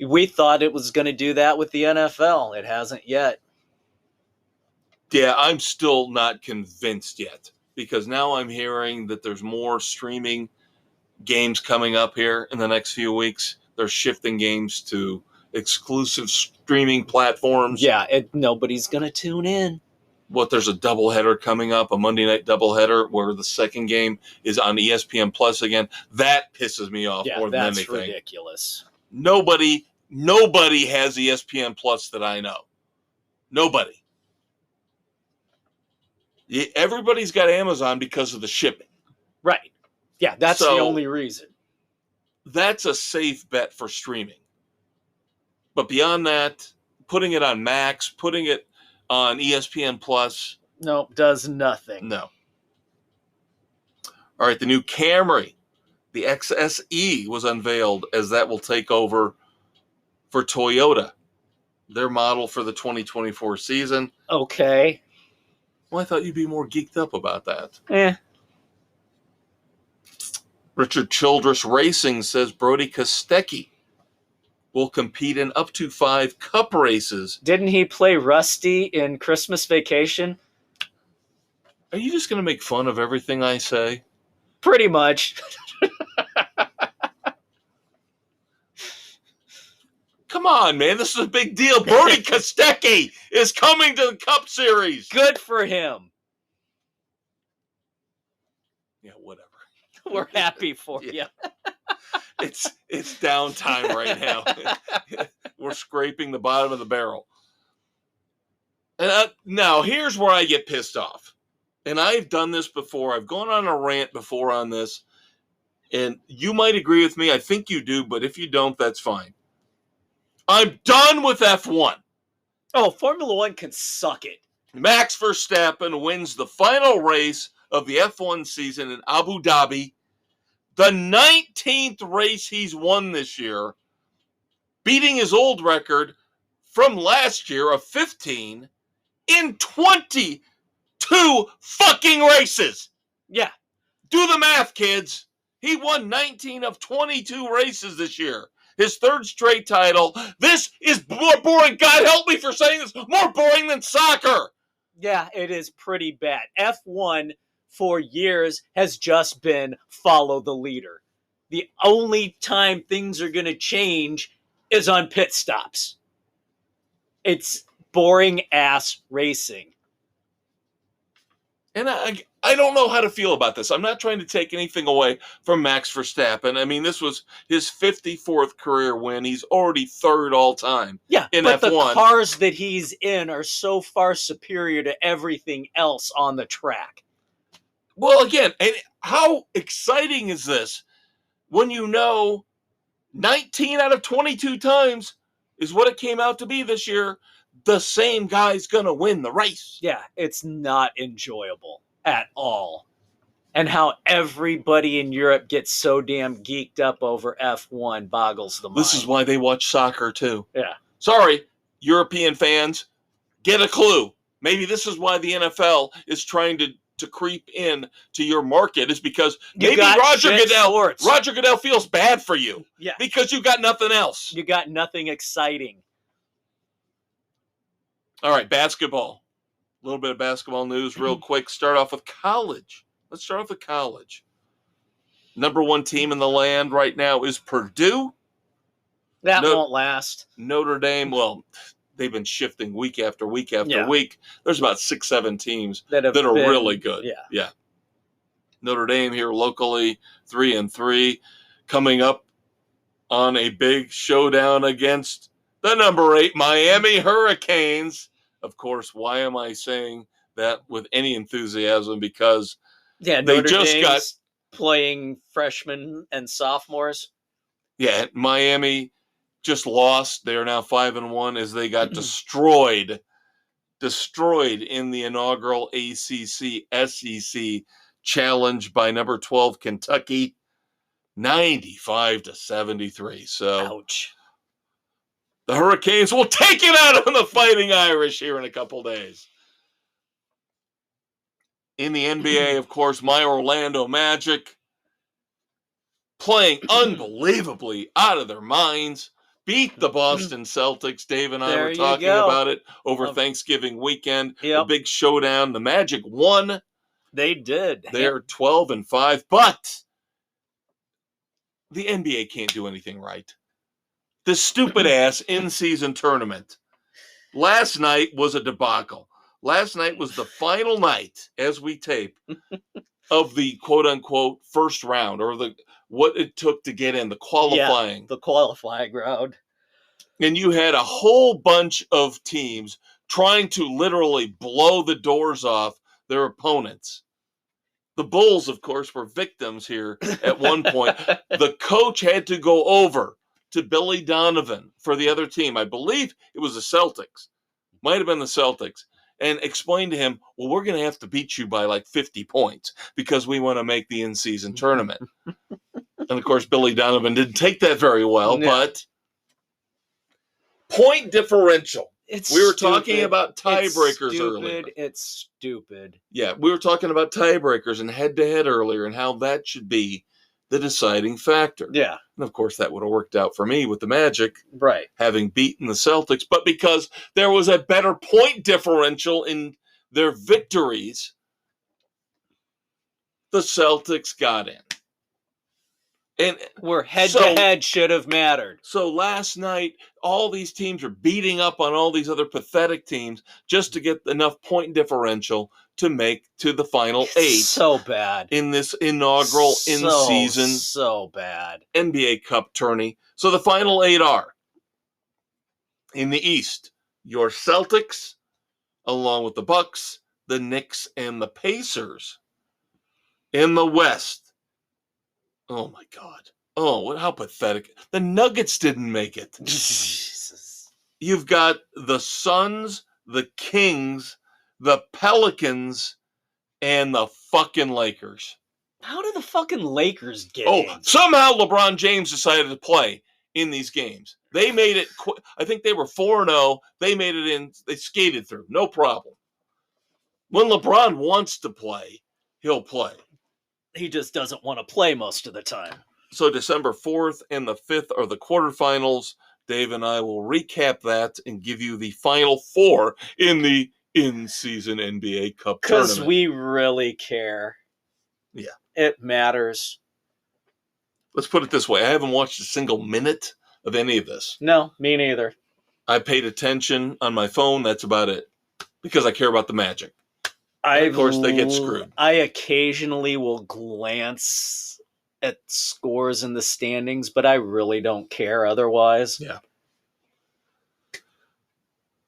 We thought it was going to do that with the NFL. It hasn't yet. Yeah, I'm still not convinced yet. Because now I'm hearing that there's more streaming games coming up here in the next few weeks. They're shifting games to exclusive streaming platforms. Yeah, nobody's going to tune in. There's a doubleheader coming up, a Monday night doubleheader where the second game is on ESPN Plus again. That pisses me off more than anything. That's ridiculous. Nobody has ESPN Plus that I know. Nobody. Everybody's got Amazon because of the shipping. Right. Yeah, that's the only reason. That's a safe bet for streaming. But beyond that, putting it on Max, putting it on ESPN Plus. Nope, does nothing. No. All right, the new Camry, the XSE, was unveiled as that will take over for Toyota, their model for the 2024 season. Okay. Well, I thought you'd be more geeked up about that. Richard Childress Racing says Brody Kostecki will compete in up to 5 Cup races. Didn't he play Rusty in Christmas Vacation? Are you just going to make fun of everything I say? Pretty much. Come on, man. This is a big deal. Brody Kostecki is coming to the Cup Series. Good for him. Yeah, whatever. We're happy for you. It's downtime right now. We're scraping the bottom of the barrel. And now, here's where I get pissed off. And I've done this before. I've gone on a rant before on this. And you might agree with me. I think you do. But if you don't, that's fine. I'm done with F1. Oh, Formula One can suck it. Max Verstappen wins the final race of the F1 season in Abu Dhabi. The 19th race he's won this year, beating his old record from last year of 15 in 22 fucking races. Yeah. Do the math, kids. He won 19 of 22 races this year. his third straight title. This is more boring. God help me for saying this. More boring than soccer. Yeah, it is pretty bad. F1 for years has just been follow the leader. The only time things are going to change is on pit stops. It's boring ass racing. And I don't know how to feel about this. I'm not trying to take anything away from Max Verstappen. I mean, this was his 54th career win. He's already third all time in but F1. The cars that he's in are so far superior to everything else on the track. Well, again, and how exciting is this when you know 19 out of 22 times is what it came out to be this year. The same guy's going to win the race. Yeah, it's not enjoyable at all. And how everybody in Europe gets so damn geeked up over F1 boggles the mind. This is why they watch soccer too. Yeah. Sorry, European fans, get a clue. Maybe this is why the NFL is trying to creep in to your market, is because maybe Roger Goodell feels bad for you. Yeah. Because you got nothing else. You got nothing exciting. All right, basketball. A little bit of basketball news real quick. Start off with college. Let's start off with college. Number one team in the land right now is Purdue. That won't last. Notre Dame, well, they've been shifting week after week after week. There's about 6-7 teams that are really good. Yeah. Notre Dame here locally, 3-3, coming up on a big showdown against the number 8 Miami Hurricanes. Of course, why am I saying that with any enthusiasm? Because Notre Dame's playing freshmen and sophomores. Yeah, Miami just lost. They are now 5-1 as they got destroyed in the inaugural ACC SEC challenge by number 12 Kentucky, 95-73. So, ouch. The Hurricanes will take it out on the Fighting Irish here in a couple days. In the NBA, of course, my Orlando Magic playing unbelievably out of their minds. Beat the Boston Celtics. Dave and I were talking about it over Thanksgiving weekend. A big showdown. The Magic won. They did. They're 12-5, but the NBA can't do anything right. The stupid ass in-season tournament. Last night was a debacle. Last night was the final night, as we tape, of the quote-unquote first round, or what it took to get in, the qualifying. Yeah, the qualifying round. And you had a whole bunch of teams trying to literally blow the doors off their opponents. The Bulls, of course, were victims here at one point. The coach had to go over to Billy Donovan for the other team. I believe it was the Celtics. Might have been the Celtics. And explain to him, well, we're going to have to beat you by like 50 points because we want to make the in-season tournament. And, of course, Billy Donovan didn't take that very well, but point differential. We were talking about tiebreakers earlier. It's stupid. Yeah, we were talking about tiebreakers and head-to-head earlier and how that should be the deciding factor. Yeah. And, of course, that would have worked out for me with the Magic. Right. Having beaten the Celtics. But because there was a better point differential in their victories, the Celtics got in. And where head-to-head should have mattered. So last night, all these teams are beating up on all these other pathetic teams just to get enough point differential to make to the final 8. So bad. In this inaugural in-season so bad NBA Cup tourney. So the final 8 are, in the East, your Celtics, along with the Bucks, the Knicks, and the Pacers. In the West, oh my God. Oh, how pathetic. The Nuggets didn't make it. Jesus. You've got the Suns, the Kings, the Pelicans, and the fucking Lakers. How did the fucking Lakers get in? Somehow LeBron James decided to play in these games. They made it, I think they were 4-0. They made it in, they skated through, no problem. When LeBron wants to play, he'll play. He just doesn't want to play most of the time. So December 4th and the 5th are the quarterfinals. Dave and I will recap that and give you the final four in the in-season NBA Cup Because tournament. we really care. Yeah. It matters. Let's put it this way. I haven't watched a single minute of any of this. No, me neither. I paid attention on my phone. That's about it. Because I care about the Magic. And of course, they get screwed. I occasionally will glance at scores in the standings, but I really don't care otherwise. Yeah.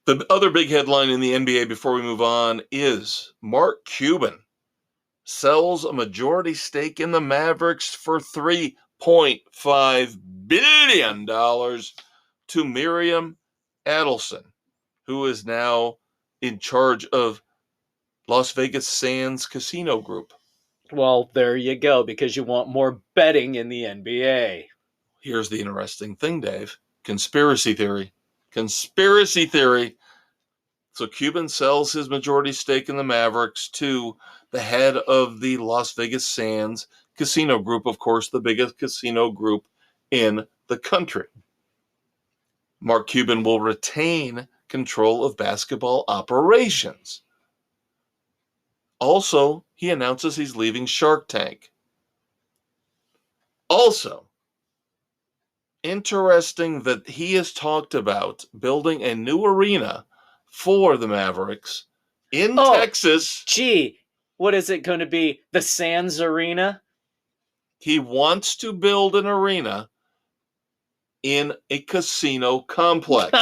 The other big headline in the NBA before we move on is Mark Cuban sells a majority stake in the Mavericks for $3.5 billion to Miriam Adelson, who is now in charge of Las Vegas Sands Casino Group. Well, there you go, because you want more betting in the NBA. Here's the interesting thing, Dave. Conspiracy theory. Conspiracy theory. So Cuban sells his majority stake in the Mavericks to the head of the Las Vegas Sands Casino Group, of course, the biggest casino group in the country. Mark Cuban will retain control of basketball operations. Also, he announces he's leaving Shark Tank. Also, interesting that he has talked about building a new arena for the Mavericks in Texas. Gee, what is it going to be? The Sands Arena? He wants to build an arena in a casino complex.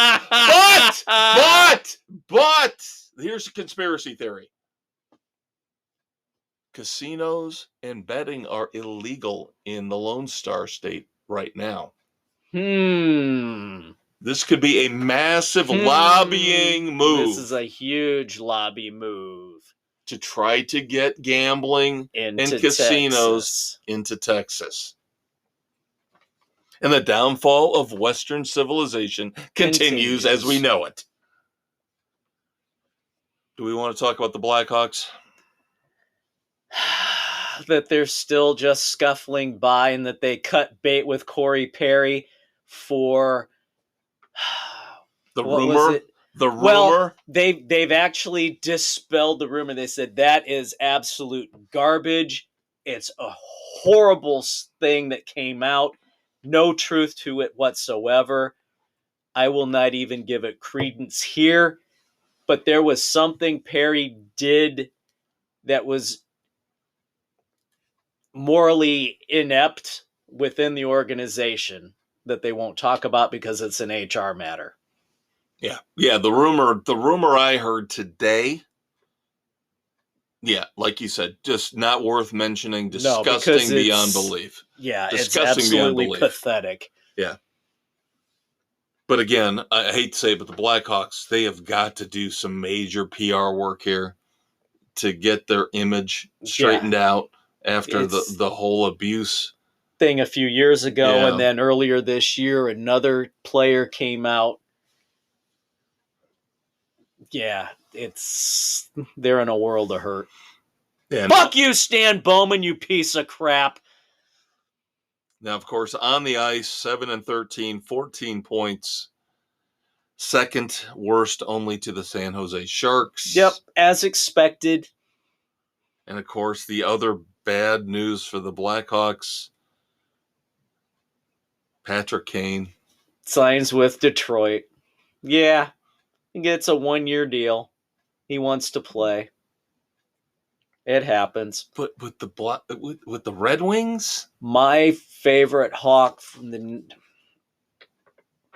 but, here's a conspiracy theory. Casinos and betting are illegal in the Lone Star State right now. This could be a massive lobbying move. This is a huge lobby move. To try to get gambling and casinos into Texas. And the downfall of Western civilization continues as we know it. Do we want to talk about the Blackhawks? That they're still just scuffling by and that they cut bait with Corey Perry for the rumor. Well, they've actually dispelled the rumor. They said that is absolute garbage. It's a horrible thing that came out. No truth to it whatsoever. I will not even give it credence here. But there was something Perry did that was morally inept within the organization that they won't talk about because it's an HR matter. Yeah. The rumor I heard today. Yeah, like you said, just not worth mentioning. Disgusting beyond belief. Yeah, disgusting, it's absolutely pathetic. Yeah. But again, I hate to say it, but the Blackhawks, they have got to do some major PR work here to get their image straightened out after the whole abuse thing a few years ago. Yeah. And then earlier this year, another player came out. Yeah, they're in a world of hurt. Yeah, fuck you, Stan Bowman, you piece of crap. Now, of course, on the ice, 7-13, 14 points. Second worst only to the San Jose Sharks. Yep, as expected. And, of course, the other bad news for the Blackhawks, Patrick Kane signs with Detroit. Yeah, he gets a 1-year deal. He wants to play. It happens. But with the Red Wings? My favorite Hawk from the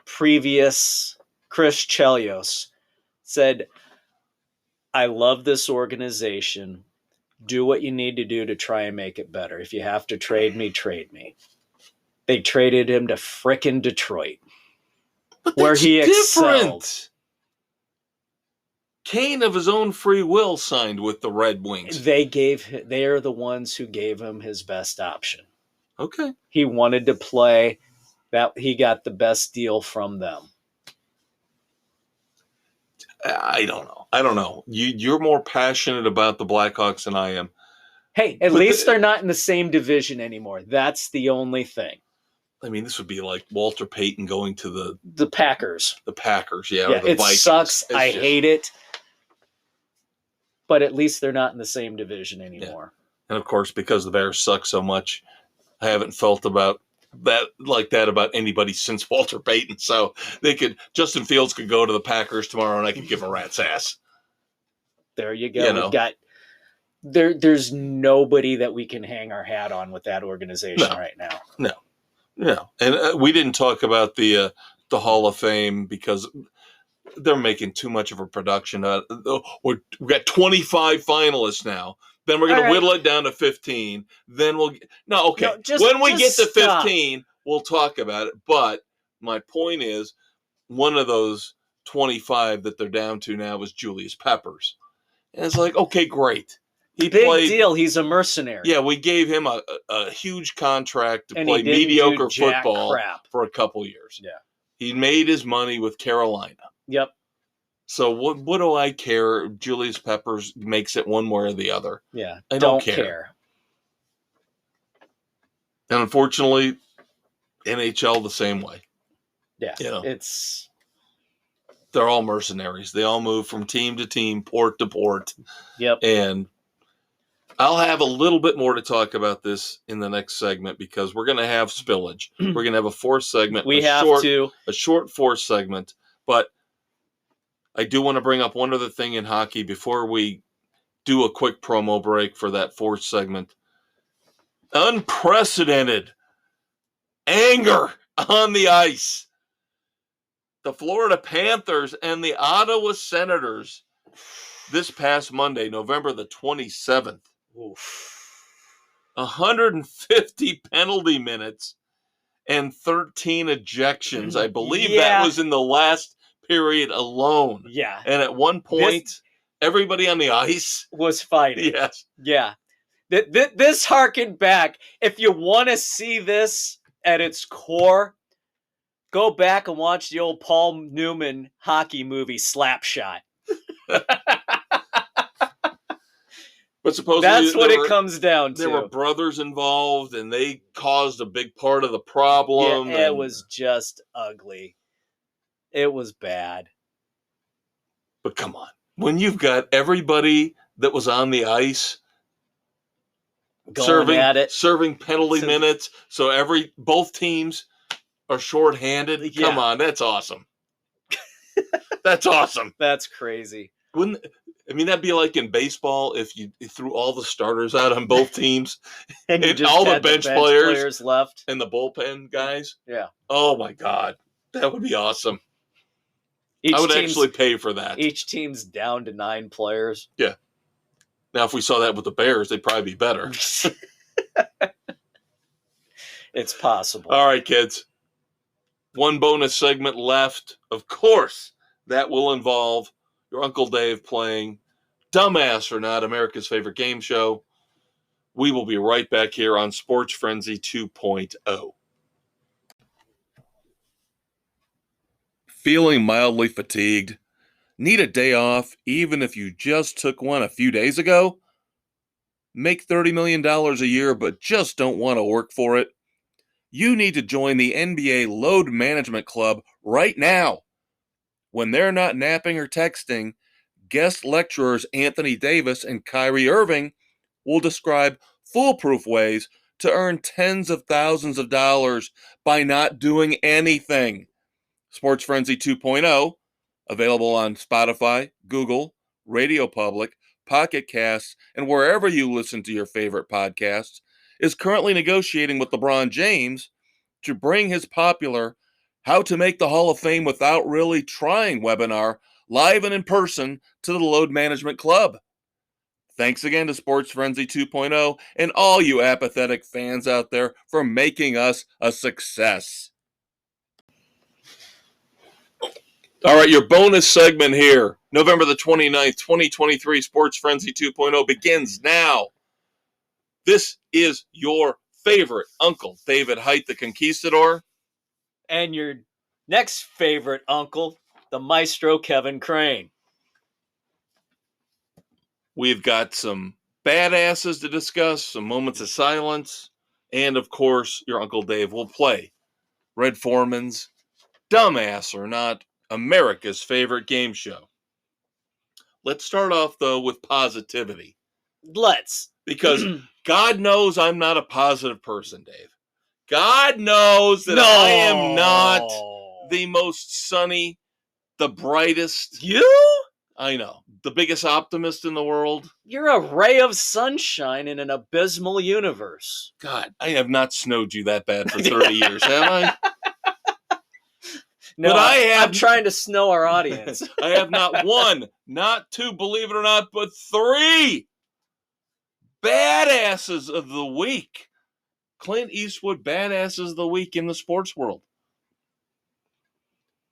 previous, Chris Chelios, said, I love this organization. Do what you need to do to try and make it better. If you have to trade me, trade me. They traded him to frickin' Detroit, where he excelled. Kane, of his own free will, signed with the Red Wings. They are the ones who gave him his best option. Okay. He wanted to play. That he got the best deal from them. I don't know. You're more passionate about the Blackhawks than I am. Hey, at least they're not in the same division anymore. That's the only thing. I mean, this would be like Walter Payton going to the Packers. The Packers, yeah, Yeah, or the it Vikings. sucks. It's I just- hate it. But at least they're not in the same division anymore. And of course, because the Bears suck so much, I haven't felt about that about anybody since Walter Payton. So Justin Fields could go to the Packers tomorrow, and I could give a rat's ass. There you go. You know. We've got there's nobody that we can hang our hat on with that organization right now. No, and we didn't talk about the Hall of Fame because they're making too much of a production. We got 25 finalists now. Then we're going to whittle it down to 15. Then we'll when we get to 15, we'll talk about it. But my point is, one of those 25 that they're down to now is Julius Peppers, and it's like, okay, great. Big deal. He's a mercenary. Yeah, we gave him a huge contract to play mediocre football for a couple years. Yeah, he made his money with Carolina. Yep. So what do I care if Julius Peppers makes it one way or the other? Yeah, I don't care. And unfortunately, NHL the same way. Yeah, they're all mercenaries. They all move from team to team, port to port. Yep. And I'll have a little bit more to talk about this in the next segment because we're going to have spillage. We're going to have a fourth segment. A short fourth segment. But I do want to bring up one other thing in hockey before we do a quick promo break for that fourth segment. Unprecedented anger on the ice. The Florida Panthers and the Ottawa Senators this past Monday, November the 27th. 150 penalty minutes and 13 ejections. I believe that was in the last period alone. Yeah. And at one point, everybody on the ice was fighting. Yes. Yeah. This harkened back. If you want to see this at its core, go back and watch the old Paul Newman hockey movie, Slapshot. But supposedly that's what it comes down to. There were brothers involved, and they caused a big part of the problem. Yeah, it was just ugly. It was bad. But come on. When you've got everybody that was on the ice serving penalty minutes, so both teams are shorthanded. Yeah. Come on, that's awesome. That's awesome. That's crazy. That'd be like in baseball if you threw all the starters out on both teams and all the bench players left and the bullpen guys. Yeah. Oh my God, that would be awesome. I would actually pay for that. Each team's down to 9 players. Yeah. Now, if we saw that with the Bears, they'd probably be better. It's possible. All right, kids. One bonus segment left. Of course, that will involve your Uncle Dave playing Dumbass or Not, America's favorite game show. We will be right back here on Sports Frenzy 2.0. Feeling mildly fatigued? Need a day off even if you just took one a few days ago? Make $30 million a year but just don't want to work for it? You need to join the NBA Load Management Club right now. When they're not napping or texting, guest lecturers Anthony Davis and Kyrie Irving will describe foolproof ways to earn tens of thousands of dollars by not doing anything. Sports Frenzy 2.0, available on Spotify, Google, Radio Public, Pocket Casts, and wherever you listen to your favorite podcasts, is currently negotiating with LeBron James to bring his popular How to Make the Hall of Fame Without Really Trying webinar live and in person to the Load Management Club. Thanks again to Sports Frenzy 2.0 and all you apathetic fans out there for making us a success. All right, your bonus segment here, November the 29th, 2023, Sports Frenzy 2.0 begins now. This is your favorite Uncle David Height, the Conquistador. And your next favorite uncle, the Maestro Kevin Crane. We've got some badasses to discuss, some moments of silence, and of course, your Uncle Dave will play Red Foreman's Dumbass or Not, America's favorite game show. Let's start off, though, with positivity. Let's. Because God knows I'm not a positive person, Dave. God knows that I am not the most sunny, the brightest. You? I know. The biggest optimist in the world. You're a ray of sunshine in an abysmal universe. God, I have not snowed you that bad for 30 years, have I? No, but I'm trying to snow our audience. I have not one, not two, believe it or not, but 3 badasses of the week. Clint Eastwood badasses of the week in the sports world.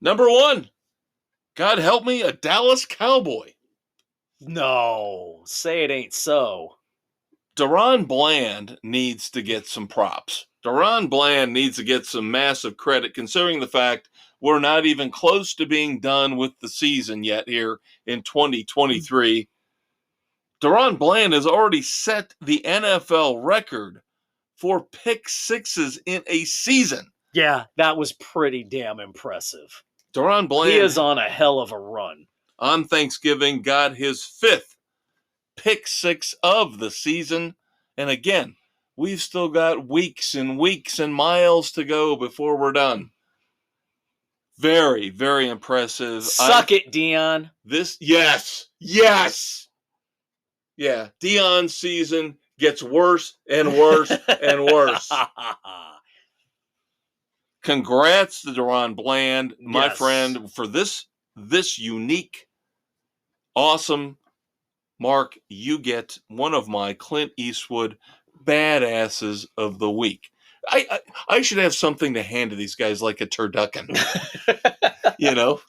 Number 1, God help me, a Dallas Cowboy. No, say it ain't so. Deron Bland needs to get some props. Deron Bland needs to get some massive credit, considering the fact we're not even close to being done with the season yet here in 2023. Deron Bland has already set the NFL record for pick sixes in a season. Yeah, that was pretty damn impressive. Deron Bland, he is on a hell of a run. On Thanksgiving, got his 5th pick six of the season. And again, we've still got weeks and weeks and miles to go before we're done. Very, very impressive. Suck it, Dion. Yes. Yeah, Dion's season gets worse and worse and worse. Congrats to Deron Bland, my friend, for this unique, awesome. Mark, you get one of my Clint Eastwood badasses of the week. I should have something to hand to these guys like a turducken. You know?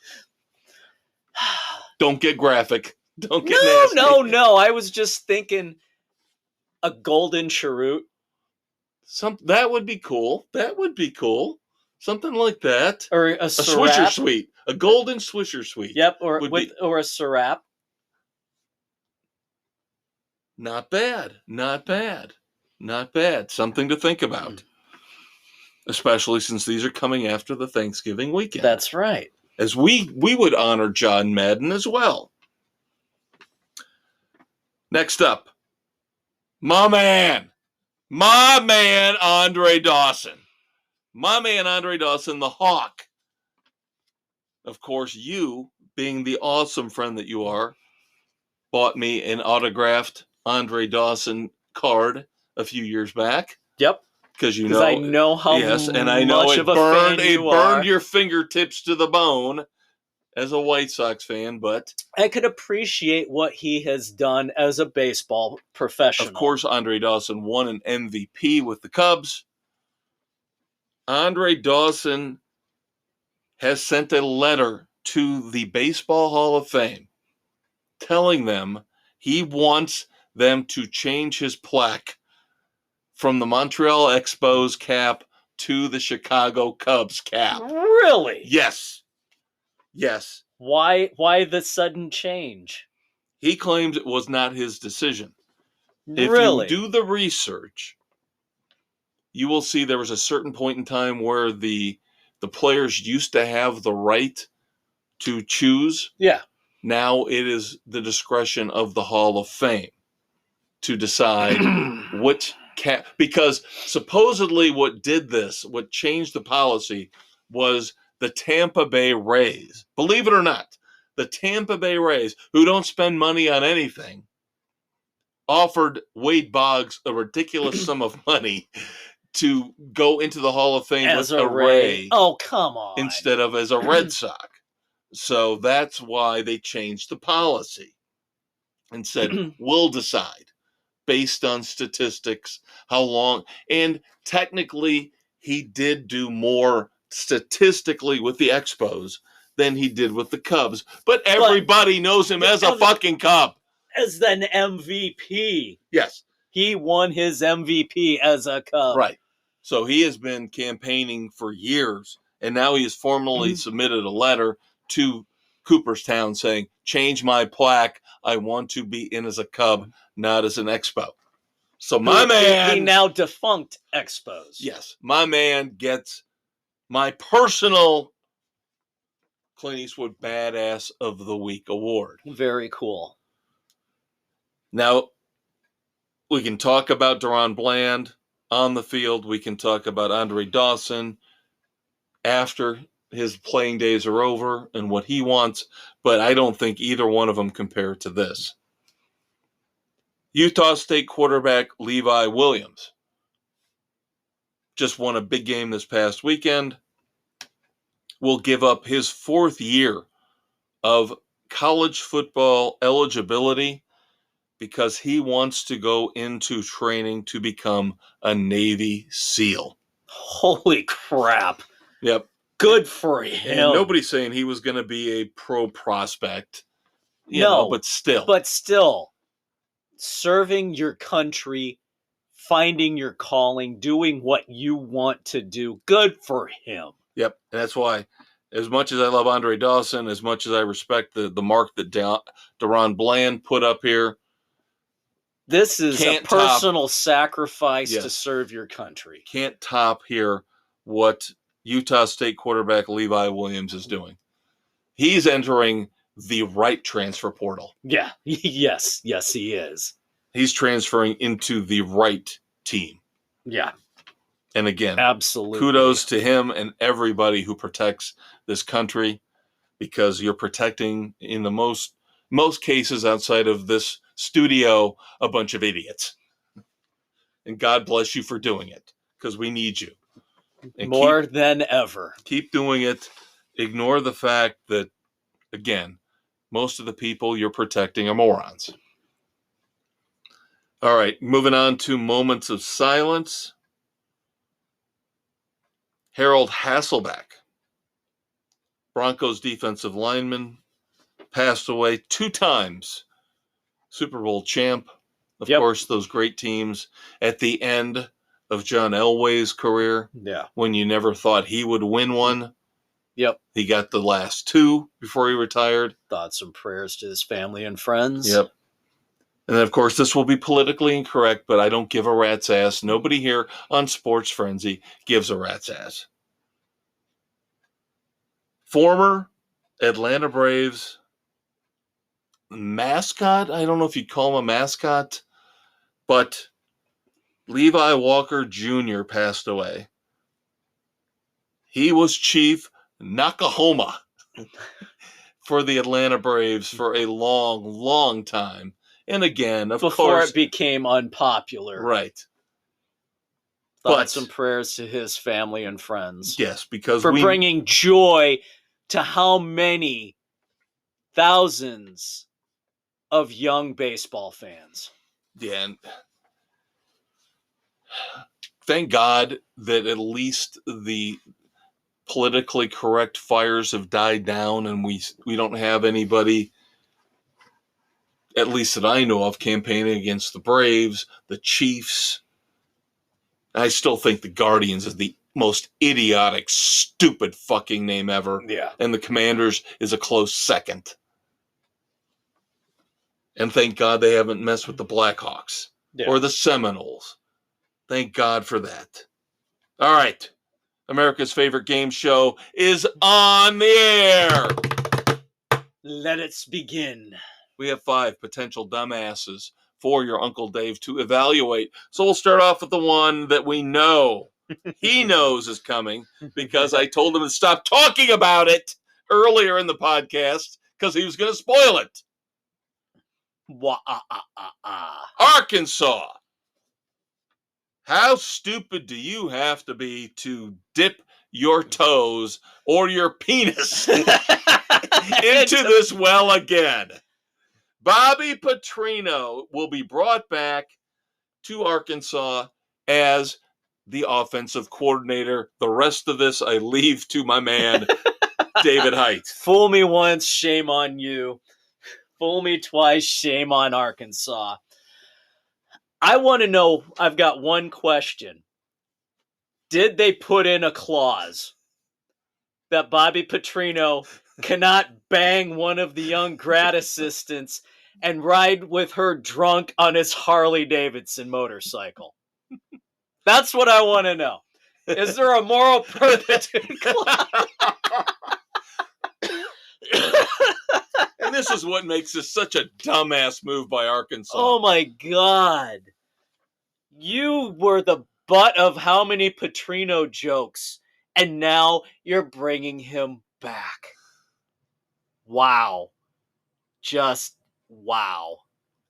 Don't get graphic. Don't get nasty. No. I was just thinking a golden cheroot. That would be cool. Something like that. Or a Swisher Sweet. A golden Swisher Sweet. Yep, or a syrup. Not bad. Something to think about. Especially since these are coming after the Thanksgiving weekend. That's right. As we would honor John Madden as well. Next up, my man, Andre Dawson. My man, Andre Dawson, the Hawk. Of course, you, being the awesome friend that you are, bought me an autographed Andre Dawson card a few years back. Yep. Because I know how and I know much it of a burned, fan you it burned are. your fingertips to the bone as a White Sox fan, but I could appreciate what he has done as a baseball professional. Of course, Andre Dawson won an MVP with the Cubs. Andre Dawson has sent a letter to the Baseball Hall of Fame telling them he wants them to change his plaque from the Montreal Expos cap to the Chicago Cubs cap. Really? Yes. Why the sudden change? He claims it was not his decision. Really? If you do the research, you will see there was a certain point in time where the players used to have the right to choose. Yeah. Now it is the discretion of the Hall of Fame to decide what cap, because supposedly what changed the policy was the Tampa Bay Rays. Believe it or not, the Tampa Bay Rays, who don't spend money on anything, offered Wade Boggs a ridiculous sum of money to go into the Hall of Fame as with a Ray. Oh, come on. Instead of as a Red Sox. So that's why they changed the policy and said, we'll decide based on statistics, how long. And technically, he did do more statistically with the Expos than he did with the Cubs. But everybody knows him as a fucking Cub. As an MVP. Yes. He won his MVP as a Cub. Right. So he has been campaigning for years, and now he has formally submitted a letter to Cooperstown saying, change my plaque. I want to be in as a Cub. not as an expo. So my man, the now defunct Expos. yes, my man gets my personal Clint Eastwood Badass of the Week award. Very cool. Now, we can talk about Deron Bland on the field. We can talk about Andre Dawson after his playing days are over and what he wants, but I don't think either one of them compare to this. Utah State quarterback Levi Williams just won a big game this past weekend. Will give up his 4th year of college football eligibility because he wants to go into training to become a Navy SEAL. Holy crap. Yep. Good for him. And nobody's saying he was going to be a pro prospect. But still. But still, serving your country, finding your calling, doing what you want to do. Good for him. Yep. And that's why, as much as I love Andre Dawson, as much as I respect the mark that Deron Bland put up here, this is a personal sacrifice to serve your country. Can't top here what Utah State quarterback Levi Williams is doing. He's entering the right transfer portal. Yeah. Yes, he is. He's transferring into the right team. Yeah. And again, absolutely, kudos to him and everybody who protects this country, because you're protecting, in the most cases outside of this studio, a bunch of idiots. And God bless you for doing it, because we need you. And more than ever. Keep doing it. Ignore the fact that, again, most of the people you're protecting are morons. All right, moving on to moments of silence. Harold Hasselbeck, Broncos defensive lineman, passed away 2 times. Super Bowl champ. Of course, those great teams at the end of John Elway's career. Yeah. When you never thought he would win one. Yep. He got the last 2 before he retired. Thoughts and prayers to his family and friends. Yep. And then, of course, this will be politically incorrect, but I don't give a rat's ass. Nobody here on Sports Frenzy gives a rat's ass. Former Atlanta Braves mascot, I don't know if you'd call him a mascot, but Levi Walker Jr. passed away. He was Chief Nakahoma for the Atlanta Braves for a long, long time. And again, of before course, it became unpopular. Right. Thoughts and prayers to his family and friends. Yes, because for bringing joy to how many thousands of young baseball fans. Yeah, and thank God that at least the politically correct fires have died down, and we don't have anybody, at least that I know of, campaigning against the Braves, the Chiefs. I still think the Guardians is the most idiotic, stupid fucking name ever. Yeah. And the Commanders is a close second. And thank God they haven't messed with the Blackhawks or the Seminoles. Thank God for that. All right. America's favorite game show is on the air. Let it begin. We have 5 potential dumbasses for your Uncle Dave to evaluate. So we'll start off with the one that we know he knows is coming, because I told him to stop talking about it earlier in the podcast because he was going to spoil it. Arkansas. How stupid do you have to be to dip your toes or your penis into this well again? Bobby Petrino will be brought back to Arkansas as the offensive coordinator. The rest of this I leave to my man, David Height. Fool me once, shame on you. Fool me twice, shame on Arkansas. I want to know, I've got one question. Did they put in a clause that Bobby Petrino cannot bang one of the young grad assistants and ride with her drunk on his Harley Davidson motorcycle? That's what I want to know. Is there a moral purpose? And this is what makes this such a dumbass move by Arkansas. Oh my God. You were the butt of how many Petrino jokes, and now you're bringing him back. Wow. Just wow.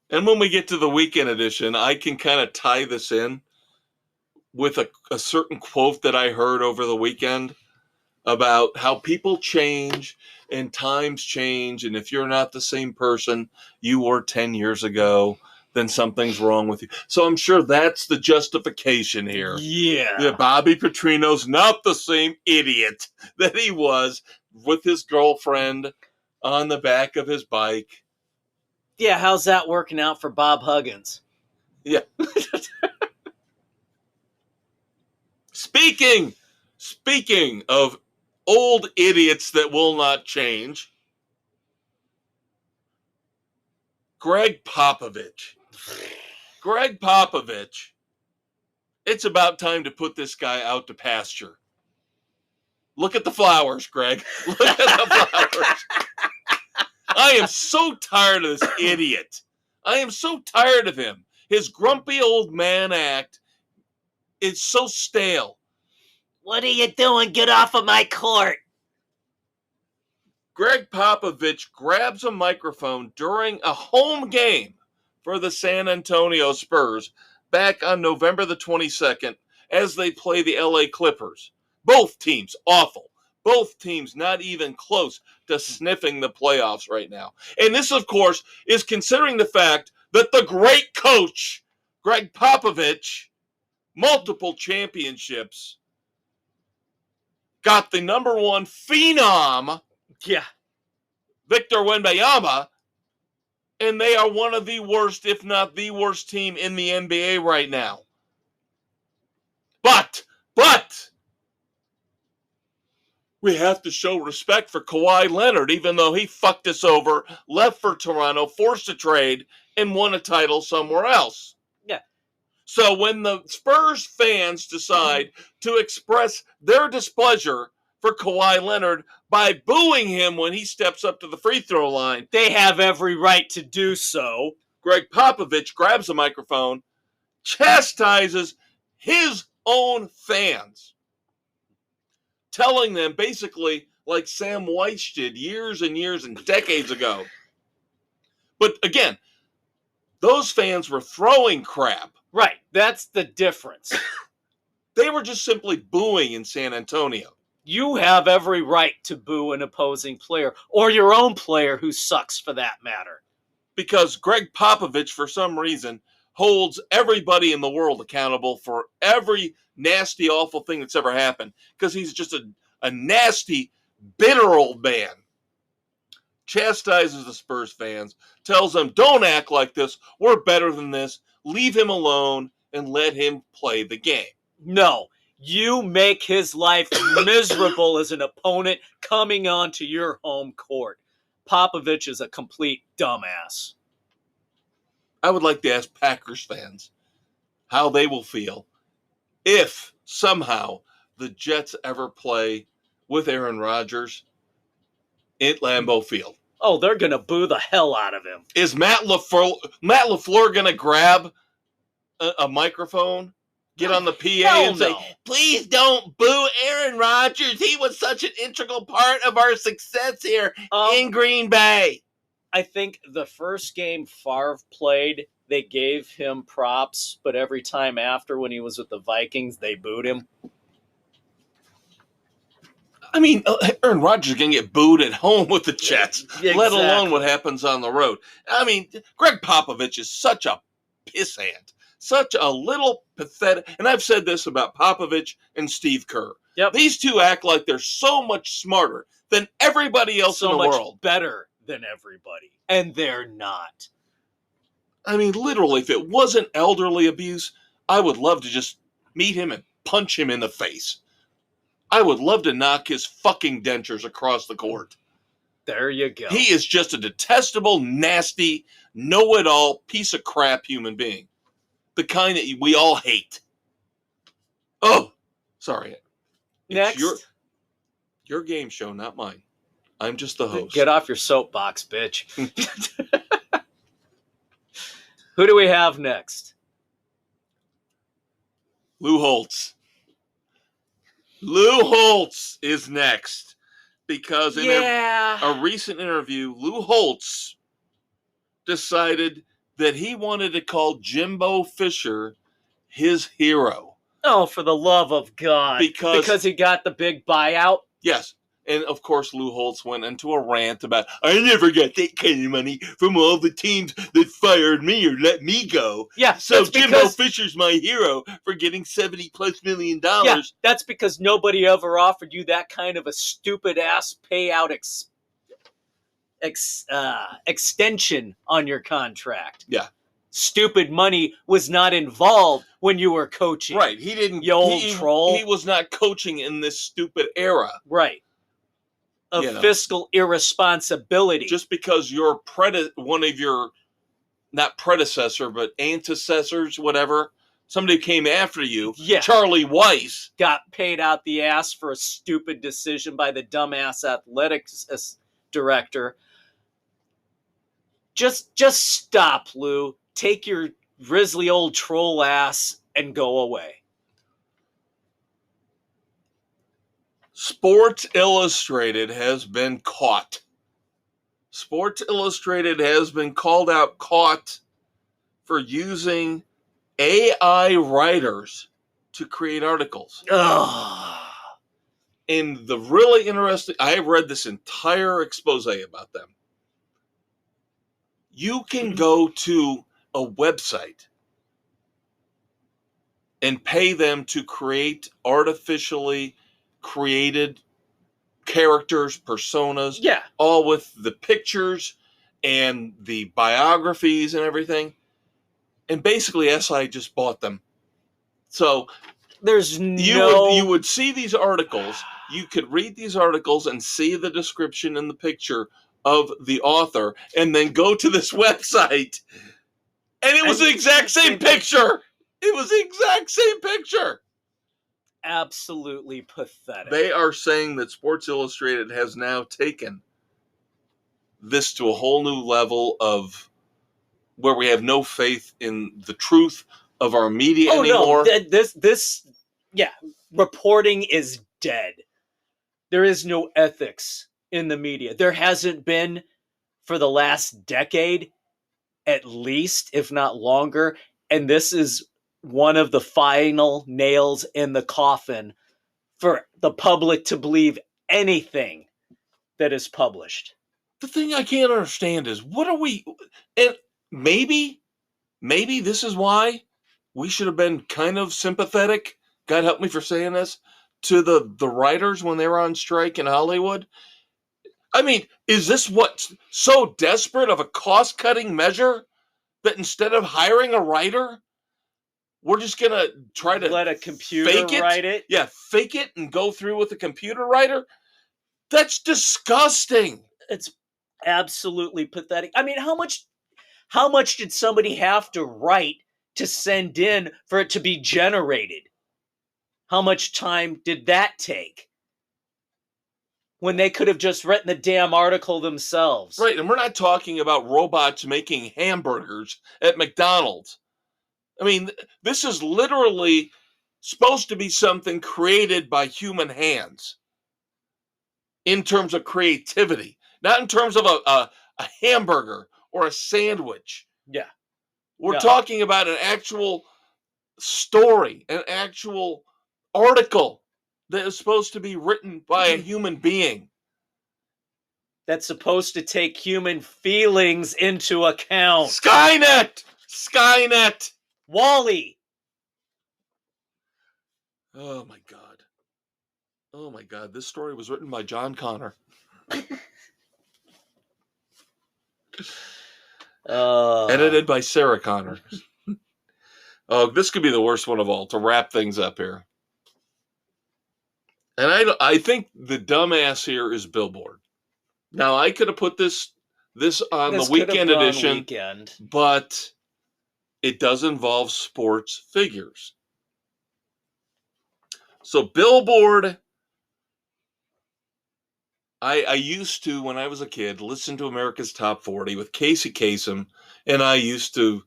And when we get to the weekend edition, I can kind of tie this in with a certain quote that I heard over the weekend about how people change and times change. And if you're not the same person you were 10 years ago, then something's wrong with you. So I'm sure that's the justification here. Yeah. That Bobby Petrino's not the same idiot that he was with his girlfriend on the back of his bike. Yeah, how's that working out for Bob Huggins? Yeah. Speaking of old idiots that will not change, Greg Popovich. Greg Popovich, it's about time to put this guy out to pasture. Look at the flowers, Greg. Look at the flowers. I am so tired of this idiot. I am so tired of him. His grumpy old man act is so stale. What are you doing? Get off of my court. Greg Popovich grabs a microphone during a home game for the San Antonio Spurs back on November the 22nd as they play the LA Clippers. Both teams awful. Both teams not even close to sniffing the playoffs right now. And this, of course, is considering the fact that the great coach, Greg Popovich, multiple championships, got the number one phenom, Victor Wembanyama, and they are one of the worst, if not the worst team in the NBA right now. But, we have to show respect for Kawhi Leonard, even though he fucked us over, left for Toronto, forced a trade, and won a title somewhere else. Yeah. So when the Spurs fans decide to express their displeasure for Kawhi Leonard by booing him when he steps up to the free throw line, they have every right to do so. Greg Popovich grabs a microphone, chastises his own fans, telling them basically like Sam Weiss did years and years and decades ago. But again, those fans were throwing crap. Right, that's the difference. They were just simply booing in San Antonio. You have every right to boo an opposing player, or your own player who sucks for that matter. Because Greg Popovich, for some reason, holds everybody in the world accountable for every nasty, awful thing that's ever happened. Because he's just a nasty, bitter old man. Chastises the Spurs fans, tells them, don't act like this, we're better than this, leave him alone, and let him play the game. No, you make his life miserable as an opponent coming onto your home court. Popovich is a complete dumbass. I would like to ask Packers fans how they will feel if somehow the Jets ever play with Aaron Rodgers at Lambeau Field. Oh, they're going to boo the hell out of him. Is Matt LaFleur going to grab a microphone, get on the PA and say, please don't boo Aaron Rodgers. He was such an integral part of our success here in Green Bay. I think the first game Favre played, they gave him props, but every time after when he was with the Vikings, they booed him. I mean, Aaron Rodgers is going to get booed at home with the Jets, Exactly. Let alone what happens on the road. I mean, Greg Popovich is such a pissant, such a little pathetic. And I've said this about Popovich and Steve Kerr. Yep. These two act like they're so much smarter than everybody else in the world. So much better than everybody. And they're not. I mean, literally, if it wasn't elderly abuse, I would love to just meet him and punch him in the face. I would love to knock his fucking dentures across the court. There you go. He is just a detestable, nasty, know-it-all piece of crap human being. The kind that we all hate. Oh, sorry. It's Next. your game show, not mine. I'm just the host. Get off your soapbox, bitch. Who do we have next? Lou Holtz. Lou Holtz is next. Because in a recent interview, Lou Holtz decided that he wanted to call Jimbo Fisher his hero. Oh, for the love of God. Because he got the big buyout? Yes. And, of course, Lou Holtz went into a rant about, I never got that kind of money from all the teams that fired me or let me go. Yeah. So Jimbo Fisher's my hero for getting $70+ million. Yeah, that's because nobody ever offered you that kind of a stupid-ass payout extension on your contract. Yeah. Stupid money was not involved when you were coaching. Right. He didn't. You old troll. He was not coaching in this stupid era. Right. Of fiscal irresponsibility. Just because one of your, not predecessor, but antecessors, whatever, somebody came after you, Charlie Weiss, got paid out the ass for a stupid decision by the dumbass athletics director. Just stop, Lou. Take your grizzly old troll ass and go away. Sports Illustrated has been caught. Sports Illustrated has been caught for using AI writers to create articles. Ugh. And the really interesting, I have read this entire expose about them. You can go to a website and pay them to create artificially created characters, personas, all with the pictures and the biographies and everything. And basically, SI just bought them. So you would see these articles. You could read these articles and see the description and the picture of the author, and then go to this website, and it was the exact same picture. It was the exact same picture. Absolutely pathetic. They are saying that Sports Illustrated has now taken this to a whole new level of where we have no faith in the truth of our media anymore. No, reporting is dead. There is no ethics in the media. There hasn't been for the last decade, at least, if not longer. And this is one of the final nails in the coffin for the public to believe anything that is published. The thing I can't understand is, and maybe this is why we should have been kind of sympathetic, God help me for saying this, to the writers when they were on strike in Hollywood. I mean, is this what's so desperate of a cost-cutting measure that instead of hiring a writer, we're just going to try to let a computer write it? Yeah, fake it and go through with a computer writer? That's disgusting. It's absolutely pathetic. I mean, how much did somebody have to write to send in for it to be generated? How much time did that take? When they could have just written the damn article themselves. Right, and we're not talking about robots making hamburgers at McDonald's. I mean, this is literally supposed to be something created by human hands in terms of creativity, not in terms of a hamburger or a sandwich. Yeah. We're talking about an actual story, an actual article that is supposed to be written by a human being. That's supposed to take human feelings into account. Skynet! Wall-E! Oh my God. This story was written by John Connor. Edited by Sarah Connor. Oh, this could be the worst one of all to wrap things up here. And I think the dumbass here is Billboard. Now, I could have put this this on This the could have weekend gone edition, weekend. but it does involve sports figures. So Billboard, I used to, when I was a kid, listen to America's Top 40 with Casey Kasem, and I used to,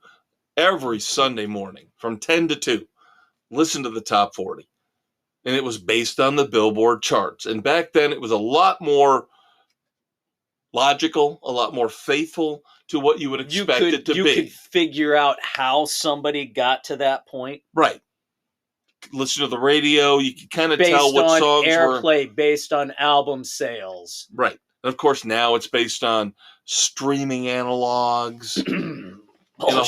every Sunday morning from 10 to 2, listen to the Top 40. And it was based on the Billboard charts. And back then, it was a lot more logical, a lot more faithful to what you would expect it to you be. could figure out how somebody got to that point. Right. Listen to the radio, you could kind of Based tell what on songs airplay, were. based on album sales. Right. And of course, now it's based on streaming analogs and a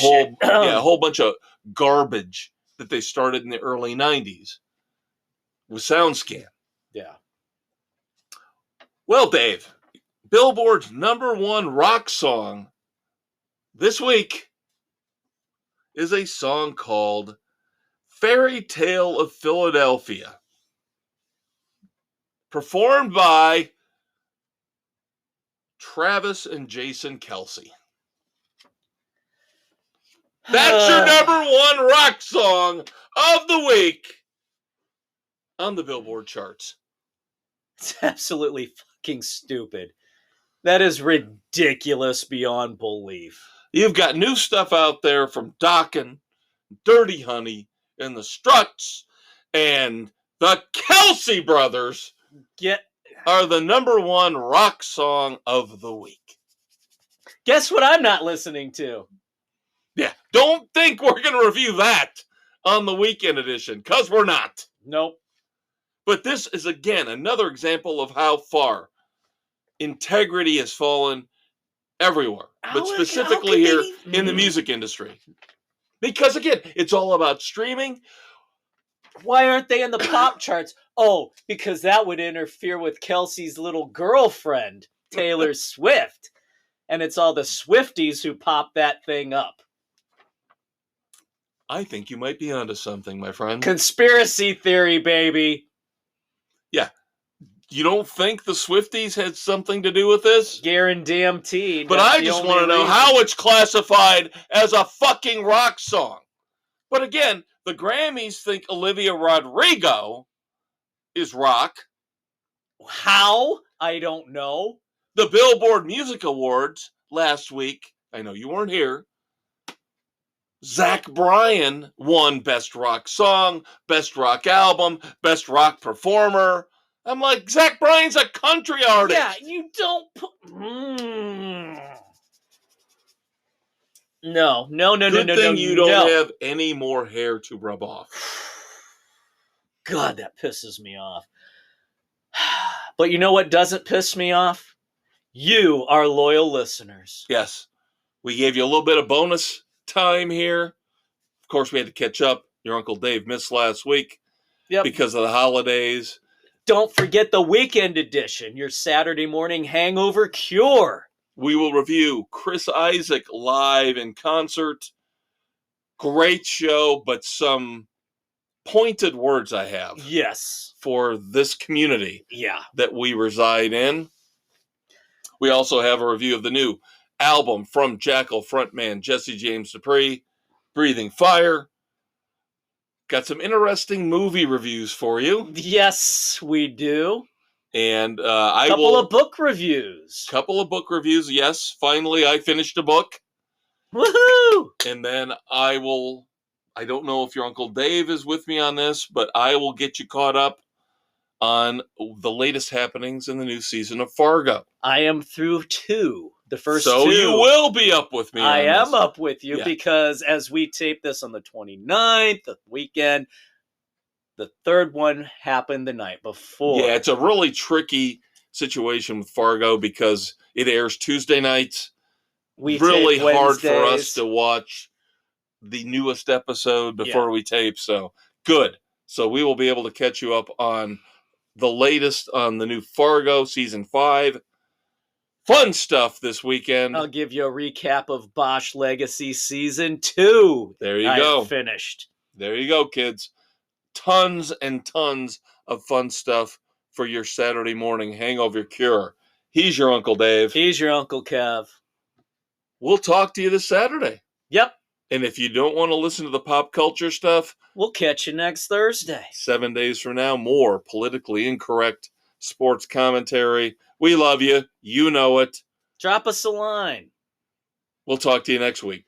whole bunch of garbage that they started in the early 90s with SoundScan. Yeah. Well, Dave, Billboard's #1 rock song this week is a song called Fairy Tale of Philadelphia, performed by Travis and Jason Kelce. That's your #1 rock song of the week on the Billboard charts. It's absolutely fucking stupid. That is ridiculous beyond belief. You've got new stuff out there from Dokken, Dirty Honey, and the Struts, and the Kelce Brothers are the #1 rock song of the week. Guess what I'm not listening to? Yeah, don't think we're going to review that on the weekend edition, because we're not. Nope. But this is, again, another example of how far integrity has fallen everywhere, but specifically here in the music industry. Because, again, it's all about streaming. Why aren't they in the pop charts? Oh, because that would interfere with Kelsey's little girlfriend, Taylor Swift. And it's all the Swifties who pop that thing up. I think you might be onto something, my friend. Conspiracy theory, baby. Yeah. You don't think the Swifties had something to do with this? Guaranteed. But I just want to know how it's classified as a fucking rock song. But again, the Grammys think Olivia Rodrigo is rock. How? I don't know. The Billboard Music Awards last week, I know you weren't here, Zach Bryan won Best Rock Song, Best Rock Album, Best Rock Performer. I'm like, Zach Bryan's a country artist. Yeah, you don't put... No. Good thing you don't have any more hair to rub off. God, that pisses me off. But you know what doesn't piss me off? You, our loyal listeners. Yes. We gave you a little bit of bonus time here. Of course, we had to catch up. Your Uncle Dave missed last week because of the holidays. Don't forget the weekend edition, your Saturday morning hangover cure. We will review Chris Isaak live in concert. Great show, but some pointed words I have. Yes. For this community that we reside in. We also have a review of the new album from Jackal frontman Jesse James Dupree, Breathing Fire. Got some interesting movie reviews for you. Yes, we do. And a couple of book reviews. Yes, finally I finished a book. Woohoo! And then I don't know if your Uncle Dave is with me on this, but I will get you caught up on the latest happenings in the new season of Fargo. I am through 2. The first so 2. You will be up with me. I am up with you because as we tape this on the 29th, the weekend, the third one happened the night before. Yeah, it's a really tricky situation with Fargo because it airs Tuesday nights. Really hard for us to watch the newest episode before we tape. So good. So we will be able to catch you up on the latest on the new Fargo season 5. Fun stuff this weekend. I'll give you a recap of Bosch Legacy season 2. There you go. Finished. There you go, kids. Tons and tons of fun stuff for your Saturday morning hangover cure. He's your Uncle Dave. He's your Uncle Kev. we'll talk to you this Saturday. Yep. And if you don't want to listen to the pop culture stuff, We'll catch you next Thursday. 7 days from now, more politically incorrect sports commentary. We love you. You know it. Drop us a line. We'll talk to you next week.